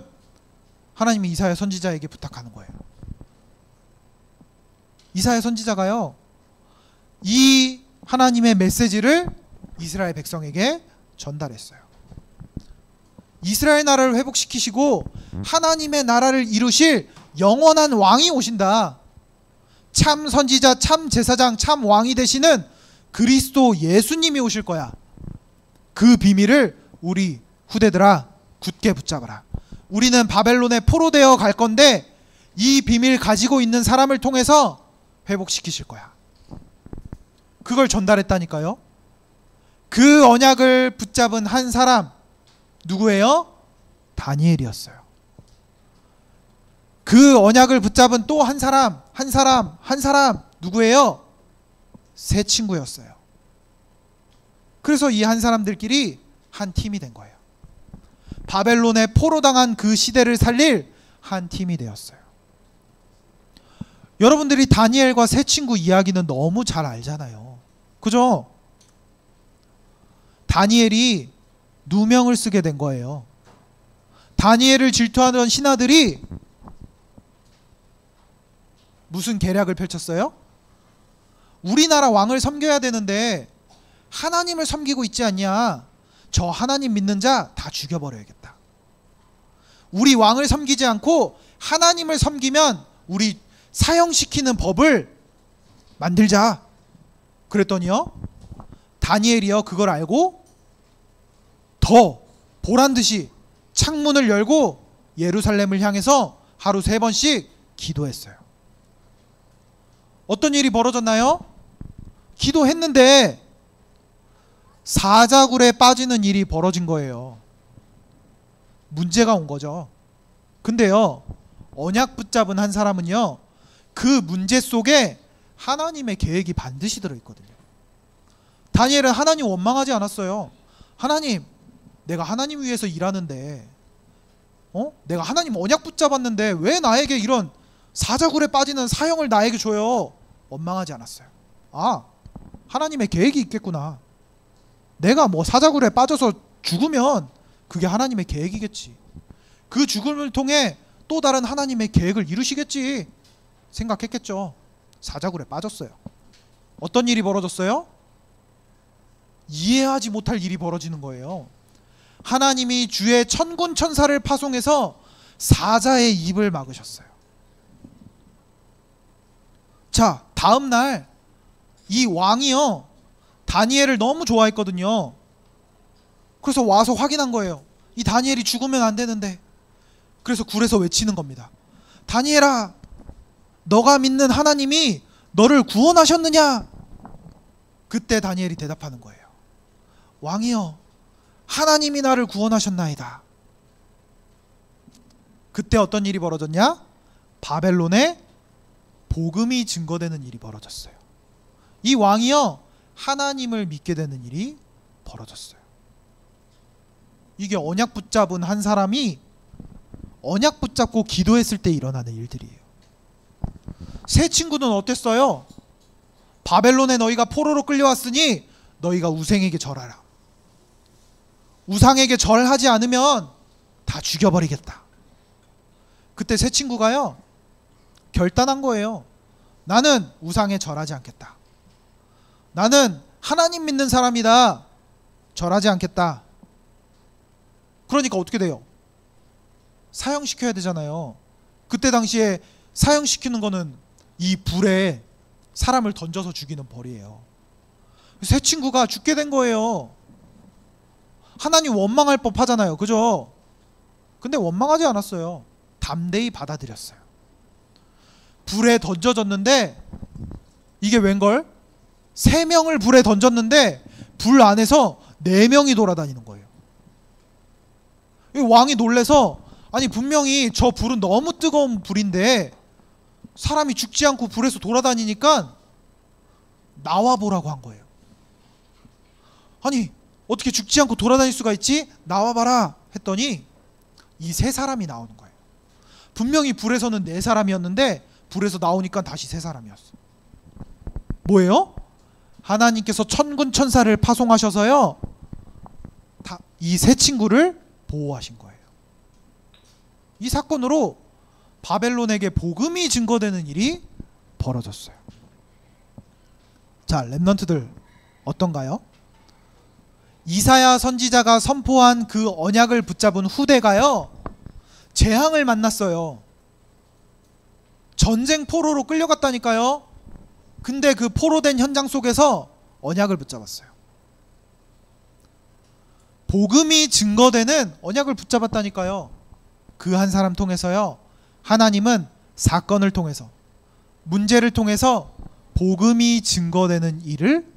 하나님이 이사야 선지자에게 부탁하는 거예요. 이사야 선지자가요, 이 하나님의 메시지를 이스라엘 백성에게 전달했어요. 이스라엘 나라를 회복시키시고 하나님의 나라를 이루실 영원한 왕이 오신다. 참 선지자, 참 제사장, 참 왕이 되시는 그리스도 예수님이 오실 거야. 그 비밀을 우리 후대들아 굳게 붙잡아라. 우리는 바벨론에 포로되어 갈 건데 이 비밀 가지고 있는 사람을 통해서 회복시키실 거야. 그걸 전달했다니까요. 그 언약을 붙잡은 한 사람 누구예요? 다니엘이었어요. 그 언약을 붙잡은 또 한 사람 누구예요? 세 친구였어요. 그래서 이 한 사람들끼리 한 팀이 된 거예요. 바벨론에 포로당한 그 시대를 살릴 한 팀이 되었어요. 여러분들이 다니엘과 세 친구 이야기는 너무 잘 알잖아요. 그죠? 다니엘이 누명을 쓰게 된 거예요. 다니엘을 질투하던 신하들이 무슨 계략을 펼쳤어요? 우리나라 왕을 섬겨야 되는데 하나님을 섬기고 있지 않냐? 저 하나님 믿는 자 다 죽여버려야겠다. 우리 왕을 섬기지 않고 하나님을 섬기면 우리 사형시키는 법을 만들자. 그랬더니요, 다니엘이요 그걸 알고 더 보란듯이 창문을 열고 예루살렘을 향해서 하루 3번씩 기도했어요. 어떤 일이 벌어졌나요? 기도했는데 사자굴에 빠지는 일이 벌어진 거예요. 문제가 온 거죠. 근데요, 언약 붙잡은 한 사람은요, 그 문제 속에 하나님의 계획이 반드시 들어있거든요. 다니엘은 하나님 원망하지 않았어요. 하나님, 내가 하나님 위해서 일하는데 내가 하나님 언약 붙잡았는데 왜 나에게 이런 사자굴에 빠지는 사형을 나에게 줘요? 원망하지 않았어요. 아, 하나님의 계획이 있겠구나. 내가 뭐 사자굴에 빠져서 죽으면 그게 하나님의 계획이겠지. 그 죽음을 통해 또 다른 하나님의 계획을 이루시겠지 생각했겠죠. 사자굴에 빠졌어요. 어떤 일이 벌어졌어요? 이해하지 못할 일이 벌어지는 거예요. 하나님이 주의 천군 천사를 파송해서 사자의 입을 막으셨어요. 자, 다음 날 이 왕이요 다니엘을 너무 좋아했거든요. 그래서 와서 확인한 거예요. 이 다니엘이 죽으면 안 되는데. 그래서 굴에서 외치는 겁니다. 다니엘아, 너가 믿는 하나님이 너를 구원하셨느냐? 그때 다니엘이 대답하는 거예요. 왕이여, 하나님이 나를 구원하셨나이다. 그때 어떤 일이 벌어졌냐? 바벨론에 복음이 증거되는 일이 벌어졌어요. 이 왕이요 하나님을 믿게 되는 일이 벌어졌어요. 이게 언약 붙잡은 한 사람이 언약 붙잡고 기도했을 때 일어나는 일들이에요. 세 친구는 어땠어요? 바벨론에 너희가 포로로 끌려왔으니 너희가 우상에게 절하라. 우상에게 절하지 않으면 다 죽여버리겠다. 그때 세 친구가요, 결단한 거예요. 나는 우상에 절하지 않겠다. 나는 하나님 믿는 사람이다. 절하지 않겠다. 그러니까 어떻게 돼요? 사형시켜야 되잖아요. 그때 당시에 사형시키는 거는 이 불에 사람을 던져서 죽이는 벌이에요. 세 친구가 죽게 된 거예요. 하나님 원망할 법 하잖아요. 그죠? 근데 원망하지 않았어요. 담대히 받아들였어요. 불에 던져졌는데 이게 웬걸? 3명을 불에 던졌는데 불 안에서 4명이 돌아다니는 거예요. 왕이 놀래서, 아니 분명히 저 불은 너무 뜨거운 불인데 사람이 죽지 않고 불에서 돌아다니니까 나와보라고 한 거예요. 아니 어떻게 죽지 않고 돌아다닐 수가 있지? 나와봐라 했더니 이 3사람이 나오는 거예요. 분명히 불에서는 4사람이었는데 불에서 나오니까 다시 3사람이었어. 뭐예요? 하나님께서 천군 천사를 파송하셔서요, 이 3 친구를 보호하신 거예요. 이 사건으로 바벨론에게 복음이 증거되는 일이 벌어졌어요. 자, 렘넌트들 어떤가요? 이사야 선지자가 선포한 그 언약을 붙잡은 후대가요, 재앙을 만났어요. 전쟁 포로로 끌려갔다니까요. 근데 그 포로된 현장 속에서 언약을 붙잡았어요. 복음이 증거되는 언약을 붙잡았다니까요. 그 한 사람 통해서요, 하나님은 사건을 통해서, 문제를 통해서 복음이 증거되는 일을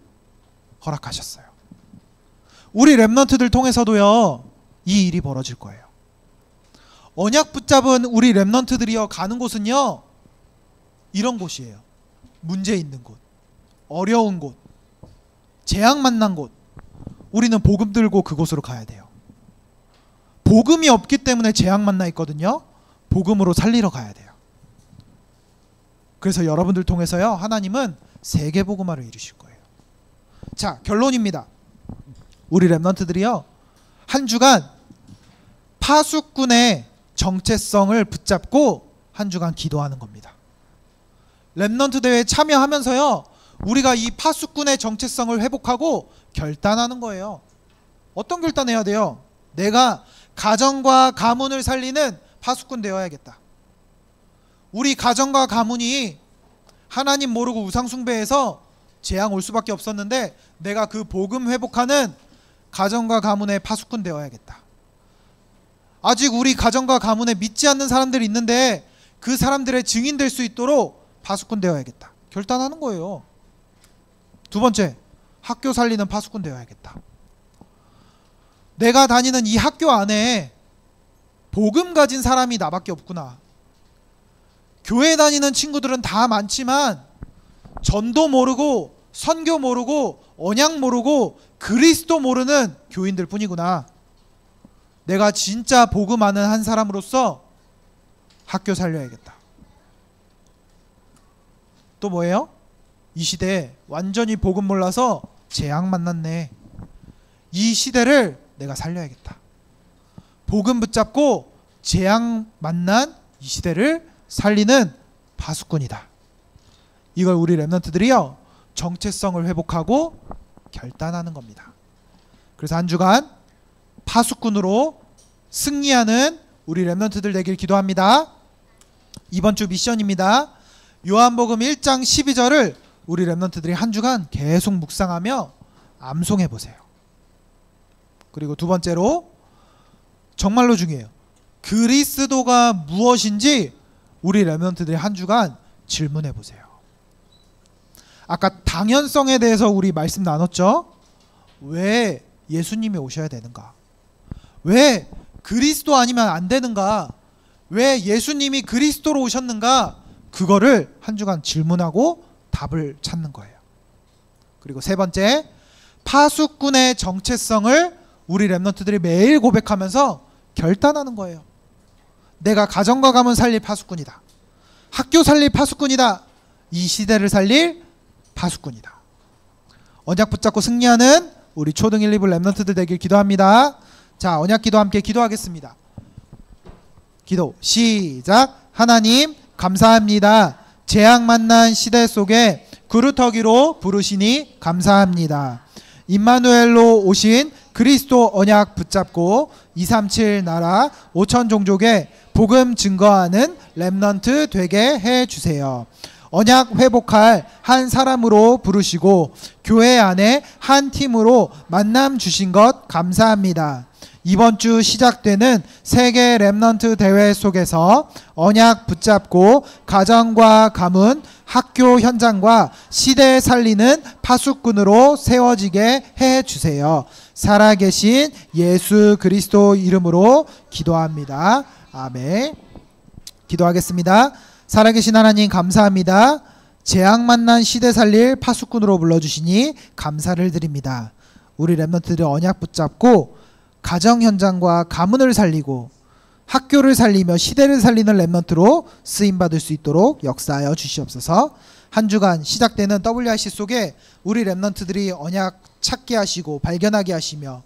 허락하셨어요. 우리 렘넌트들 통해서도요, 이 일이 벌어질 거예요. 언약 붙잡은 우리 렘넌트들이요, 가는 곳은요, 이런 곳이에요. 문제 있는 곳, 어려운 곳, 재앙 만난 곳. 우리는 복음 들고 그곳으로 가야 돼요. 복음이 없기 때문에 재앙 만나 있거든요. 복음으로 살리러 가야 돼요. 그래서 여러분들 통해서요, 하나님은 세계 복음화를 이루실 거예요. 자, 결론입니다. 우리 렘넌트들이요, 한 주간 파수꾼의 정체성을 붙잡고 한 주간 기도하는 겁니다. 렘넌트 대회에 참여하면서요, 우리가 이 파수꾼의 정체성을 회복하고 결단하는 거예요. 어떤 결단해야 돼요? 내가 가정과 가문을 살리는 파수꾼 되어야겠다. 우리 가정과 가문이 하나님 모르고 우상 숭배해서 재앙 올 수밖에 없었는데 내가 그 복음 회복하는 가정과 가문의 파수꾼 되어야겠다. 아직 우리 가정과 가문에 믿지 않는 사람들이 있는데 그 사람들의 증인 될 수 있도록 파수꾼 되어야겠다. 결단하는 거예요. 두 번째, 학교 살리는 파수꾼 되어야겠다. 내가 다니는 이 학교 안에 복음 가진 사람이 나밖에 없구나. 교회 다니는 친구들은 다 많지만 전도 모르고 선교 모르고 언약 모르고 그리스도 모르는 교인들 뿐이구나. 내가 진짜 복음 아는 한 사람으로서 학교 살려야겠다. 또 뭐예요? 이 시대에 완전히 복음 몰라서 재앙 만났네. 이 시대를 내가 살려야겠다. 복음 붙잡고 재앙 만난 이 시대를 살리는 파수꾼이다. 이걸 우리 렘넌트들이요, 정체성을 회복하고 결단하는 겁니다. 그래서 한 주간 파수꾼으로 승리하는 우리 렘넌트들 되길 기도합니다. 이번 주 미션입니다. 요한복음 1장 12절을 우리 렘넌트들이 한 주간 계속 묵상하며 암송해 보세요. 그리고 두 번째로, 정말로 중요해요. 그리스도가 무엇인지 우리 렘넌트들이 한 주간 질문해 보세요. 아까 당연성에 대해서 우리 말씀 나눴죠? 왜 예수님이 오셔야 되는가? 왜 그리스도 아니면 안 되는가? 왜 예수님이 그리스도로 오셨는가? 그거를 한 주간 질문하고 답을 찾는 거예요. 그리고 세 번째, 파수꾼의 정체성을 우리 렘넌트들이 매일 고백하면서 결단하는 거예요. 내가 가정과 가문 살릴 파수꾼이다. 학교 살릴 파수꾼이다. 이 시대를 살릴 파수꾼이다. 언약 붙잡고 승리하는 우리 초등 1, 2부 랩런트들 되길 기도합니다. 자, 언약 기도 함께 기도하겠습니다. 기도 시작. 하나님 감사합니다. 재앙 만난 시대 속에 그루터기로 부르시니 감사합니다. 임마누엘로 오신 그리스도 언약 붙잡고 237 나라 5천 종족의 복음 증거하는 랩넌트 되게 해주세요. 언약 회복할 한 사람으로 부르시고 교회 안에 한 팀으로 만남 주신 것 감사합니다. 이번 주 시작되는 세계 랩넌트 대회 속에서 언약 붙잡고 가정과 가문, 학교 현장과 시대 살리는 파수꾼으로 세워지게 해주세요. 살아계신 예수 그리스도 이름으로 기도합니다. 아멘. 기도하겠습니다. 살아계신 하나님 감사합니다. 재앙 만난 시대 살릴 파수꾼으로 불러주시니 감사를 드립니다. 우리 랩런트들이 언약 붙잡고 가정 현장과 가문을 살리고 학교를 살리며 시대를 살리는 랩런트로 쓰임받을 수 있도록 역사하여 주시옵소서. 한 주간 시작되는 WRC 속에 우리 랩런트들이 언약 찾게 하시고 발견하게 하시며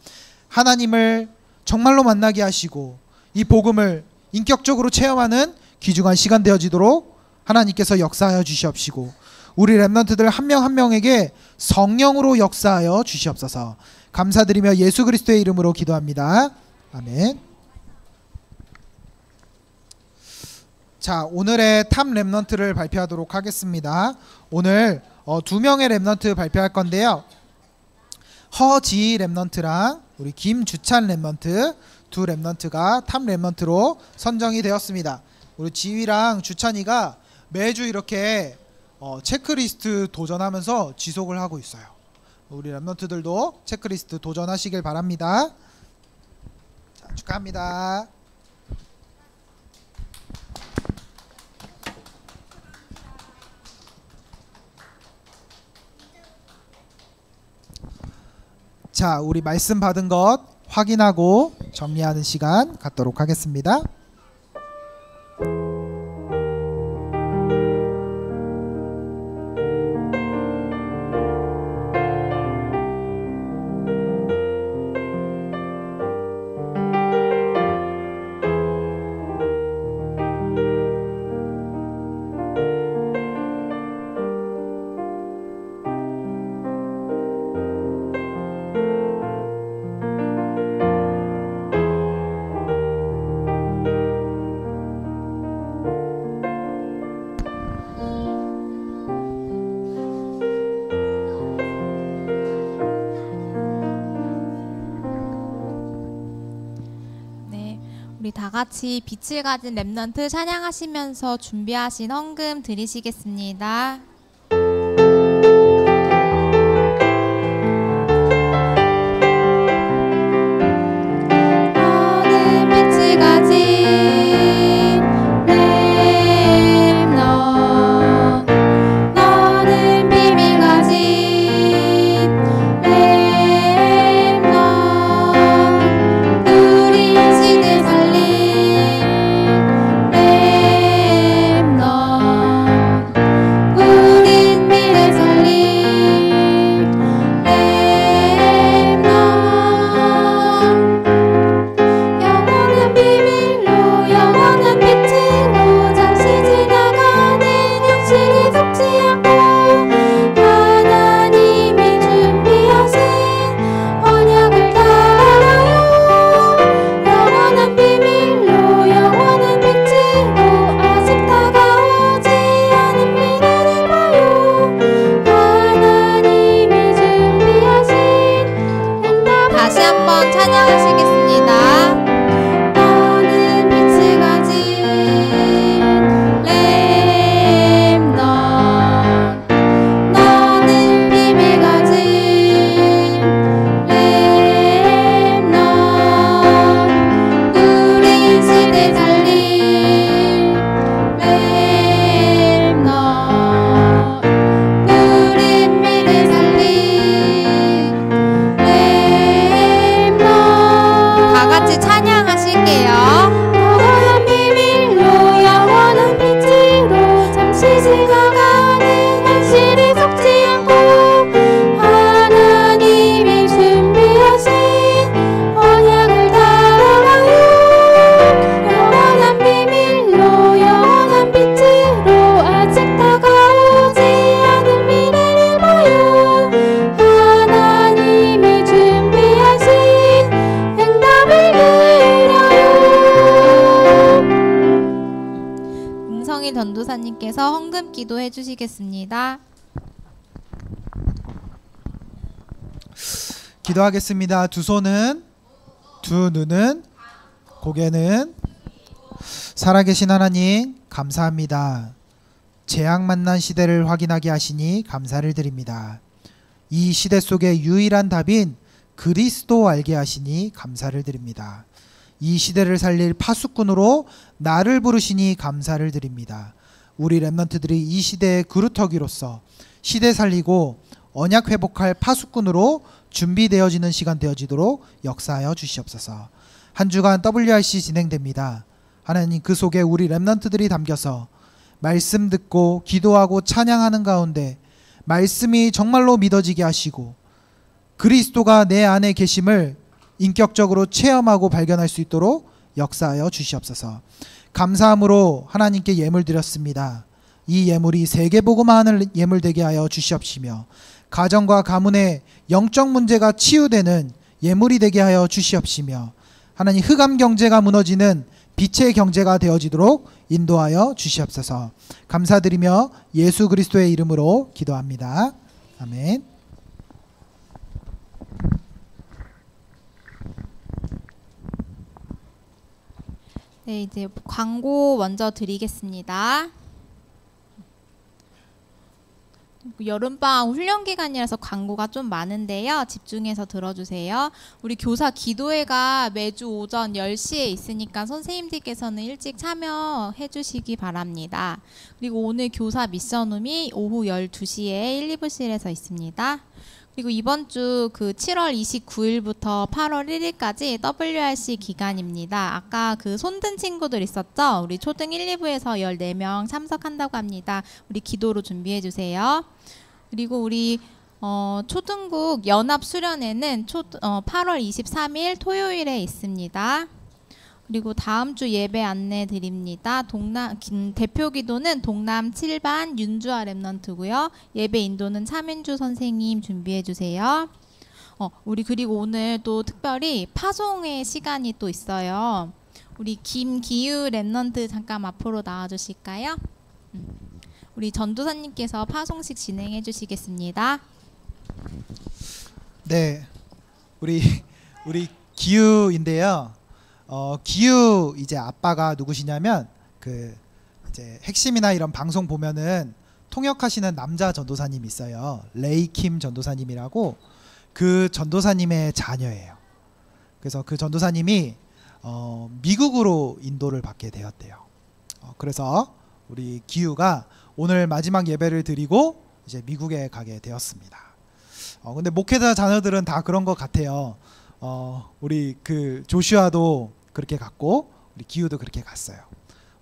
하나님을 정말로 만나게 하시고 이 복음을 인격적으로 체험하는 귀중한 시간 되어지도록 하나님께서 역사하여 주시옵시고 우리 랩런트들 한 명 한 명에게 성령으로 역사하여 주시옵소서. 감사드리며 예수 그리스도의 이름으로 기도합니다. 아멘. 자, 오늘의 탑 랩런트를 발표하도록 하겠습니다. 오늘 2명의 랩런트 발표할 건데요. 허지희 랩런트랑 우리 김주찬 랩런트 두 랩런트가 탑 랩런트로 선정이 되었습니다. 우리 지휘랑 주찬이가 매주 이렇게 체크리스트 도전하면서 지속을 하고 있어요. 우리 랩런트들도 체크리스트 도전하시길 바랍니다. 자, 축하합니다. 자, 우리 말씀 받은 것 확인하고 정리하는 시간 갖도록 하겠습니다. 우리 다 같이 빛을 가진 랩넌트 찬양하시면서 준비하신 헌금 드리시겠습니다. 너는 빛을 가진 랩넌트 너는 비밀 가진 랩넌트 우리 시대 살린 랩넌트 전도사님께서 헌금 기도해 주시겠습니다. 기도하겠습니다. 두 손은, 두 눈은, 고개는. 살아계신 하나님 감사합니다. 재앙 만난 시대를 확인하게 하시니 감사를 드립니다. 이 시대 속의 유일한 답인 그리스도 알게 하시니 감사를 드립니다. 이 시대를 살릴 파수꾼으로 나를 부르시니 감사를 드립니다. 우리 렘넌트들이 이 시대의 그루터기로서 시대 살리고 언약 회복할 파수꾼으로 준비되어지는 시간 되어지도록 역사하여 주시옵소서. 한 주간 WRC 진행됩니다. 하나님 그 속에 우리 렘넌트들이 담겨서 말씀 듣고 기도하고 찬양하는 가운데 말씀이 정말로 믿어지게 하시고 그리스도가 내 안에 계심을 인격적으로 체험하고 발견할 수 있도록 역사하여 주시옵소서. 감사함으로 하나님께 예물 드렸습니다. 이 예물이 세계복음화하는 예물 되게 하여 주시옵시며 가정과 가문의 영적 문제가 치유되는 예물이 되게 하여 주시옵시며 하나님 흑암 경제가 무너지는 빛의 경제가 되어지도록 인도하여 주시옵소서. 감사드리며 예수 그리스도의 이름으로 기도합니다. 아멘. 네, 이제 광고 먼저 드리겠습니다. 여름방학 훈련 기간이라서 광고가 좀 많은데요. 집중해서 들어주세요. 우리 교사 기도회가 매주 오전 10시에 있으니까 선생님들께서는 일찍 참여해 주시기 바랍니다. 그리고 오늘 교사 미션룸이 오후 12시에 1, 2부실에서 있습니다. 그리고 이번 주 그 7월 29일부터 8월 1일까지 WRC 기간입니다. 아까 그 손든 친구들 있었죠? 우리 초등 1, 2부에서 14명 참석한다고 합니다. 우리 기도로 준비해 주세요. 그리고 우리 초등국 연합 수련회는 8월 23일 토요일에 있습니다. 그리고 다음 주 예배 안내 드립니다. 대표 기도는 동남 7반 윤주아 렘넌트고요. 예배 인도는 차민주 선생님 준비해 주세요. 우리 그리고 오늘 또 특별히 파송의 시간이 또 있어요. 우리 김기유 렘넌트 잠깐 앞으로 나와 주실까요? 우리 전도사님께서 파송식 진행해 주시겠습니다. 네, 우리 기유인데요. 기유 이제 아빠가 누구시냐면 그 이제 핵심이나 이런 방송 보면은 통역하시는 남자 전도사님 있어요. 레이킴 전도사님이라고 그 전도사님의 자녀예요. 그래서 그 전도사님이 미국으로 인도를 받게 되었대요. 그래서 우리 기유가 오늘 마지막 예배를 드리고 이제 미국에 가게 되었습니다. 근데 목회자 자녀들은 다 그런 것 같아요. 우리 그 조슈아도 그렇게 갔고 우리 기유도 그렇게 갔어요.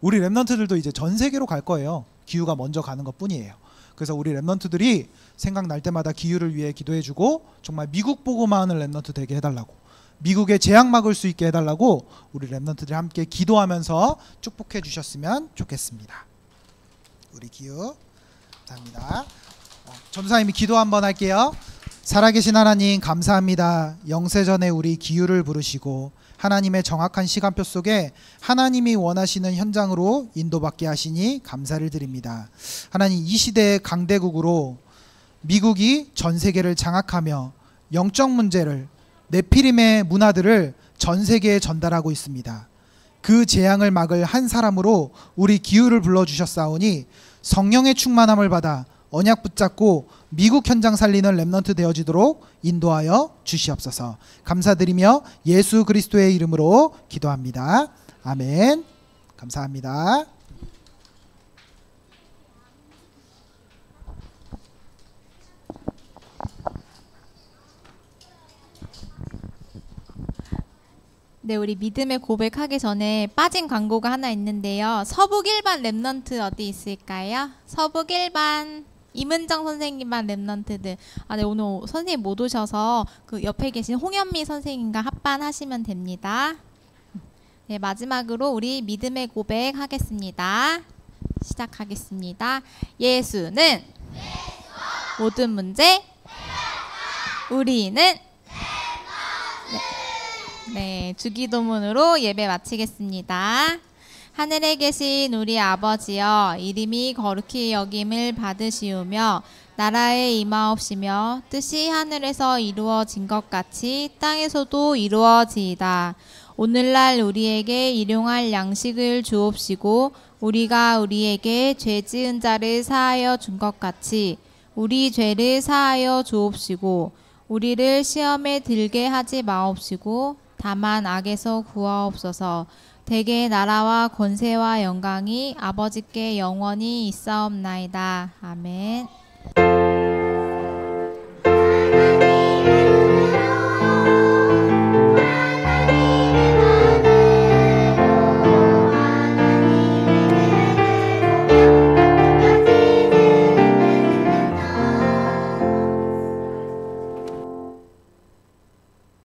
우리 렘넌트들도 이제 전 세계로 갈 거예요. 기유가 먼저 가는 것 뿐이에요. 그래서 우리 렘넌트들이 생각날 때마다 기유를 위해 기도해주고 정말 미국 보고만 하는 렘넌트 되게 해달라고, 미국에 재앙 막을 수 있게 해달라고 우리 렘넌트들이 함께 기도하면서 축복해 주셨으면 좋겠습니다. 우리 기유 감사합니다. 전도사님이 기도 한번 할게요. 살아계신 하나님 감사합니다. 영세전에 우리 기유를 부르시고 하나님의 정확한 시간표 속에 하나님이 원하시는 현장으로 인도받게 하시니 감사를 드립니다. 하나님 이 시대의 강대국으로 미국이 전 세계를 장악하며 영적 문제를 네피림의 문화들을 전 세계에 전달하고 있습니다. 그 재앙을 막을 한 사람으로 우리 기유를 불러주셨사오니 성령의 충만함을 받아 언약 붙잡고 미국 현장 살리는 렘넌트 되어지도록 인도하여 주시옵소서. 감사드리며 예수 그리스도의 이름으로 기도합니다. 아멘. 감사합니다. 네, 우리 믿음의 고백하기 전에 빠진 광고가 하나 있는데요. 서북 1반 렘넌트 어디 있을까요? 서북 1반 이문정 선생님반 렘넌트들. 네, 오늘 선생님 못 오셔서 그 옆에 계신 홍현미 선생님과 합반하시면 됩니다. 네, 마지막으로 우리 믿음의 고백 하겠습니다. 시작하겠습니다. 예수는 모든 문제 우리는 네, 주기도문으로 예배 마치겠습니다. 하늘에 계신 우리 아버지여, 이름이 거룩히 여김을 받으시오며 나라에 임하옵시며 뜻이 하늘에서 이루어진 것 같이 땅에서도 이루어지이다. 오늘날 우리에게 일용할 양식을 주옵시고 우리가 우리에게 죄 지은 자를 사하여 준 것 같이 우리 죄를 사하여 주옵시고 우리를 시험에 들게 하지 마옵시고 다만 악에서 구하옵소서. 대개 나라와 권세와 영광이 아버지께 영원히 있사옵나이다. 아멘.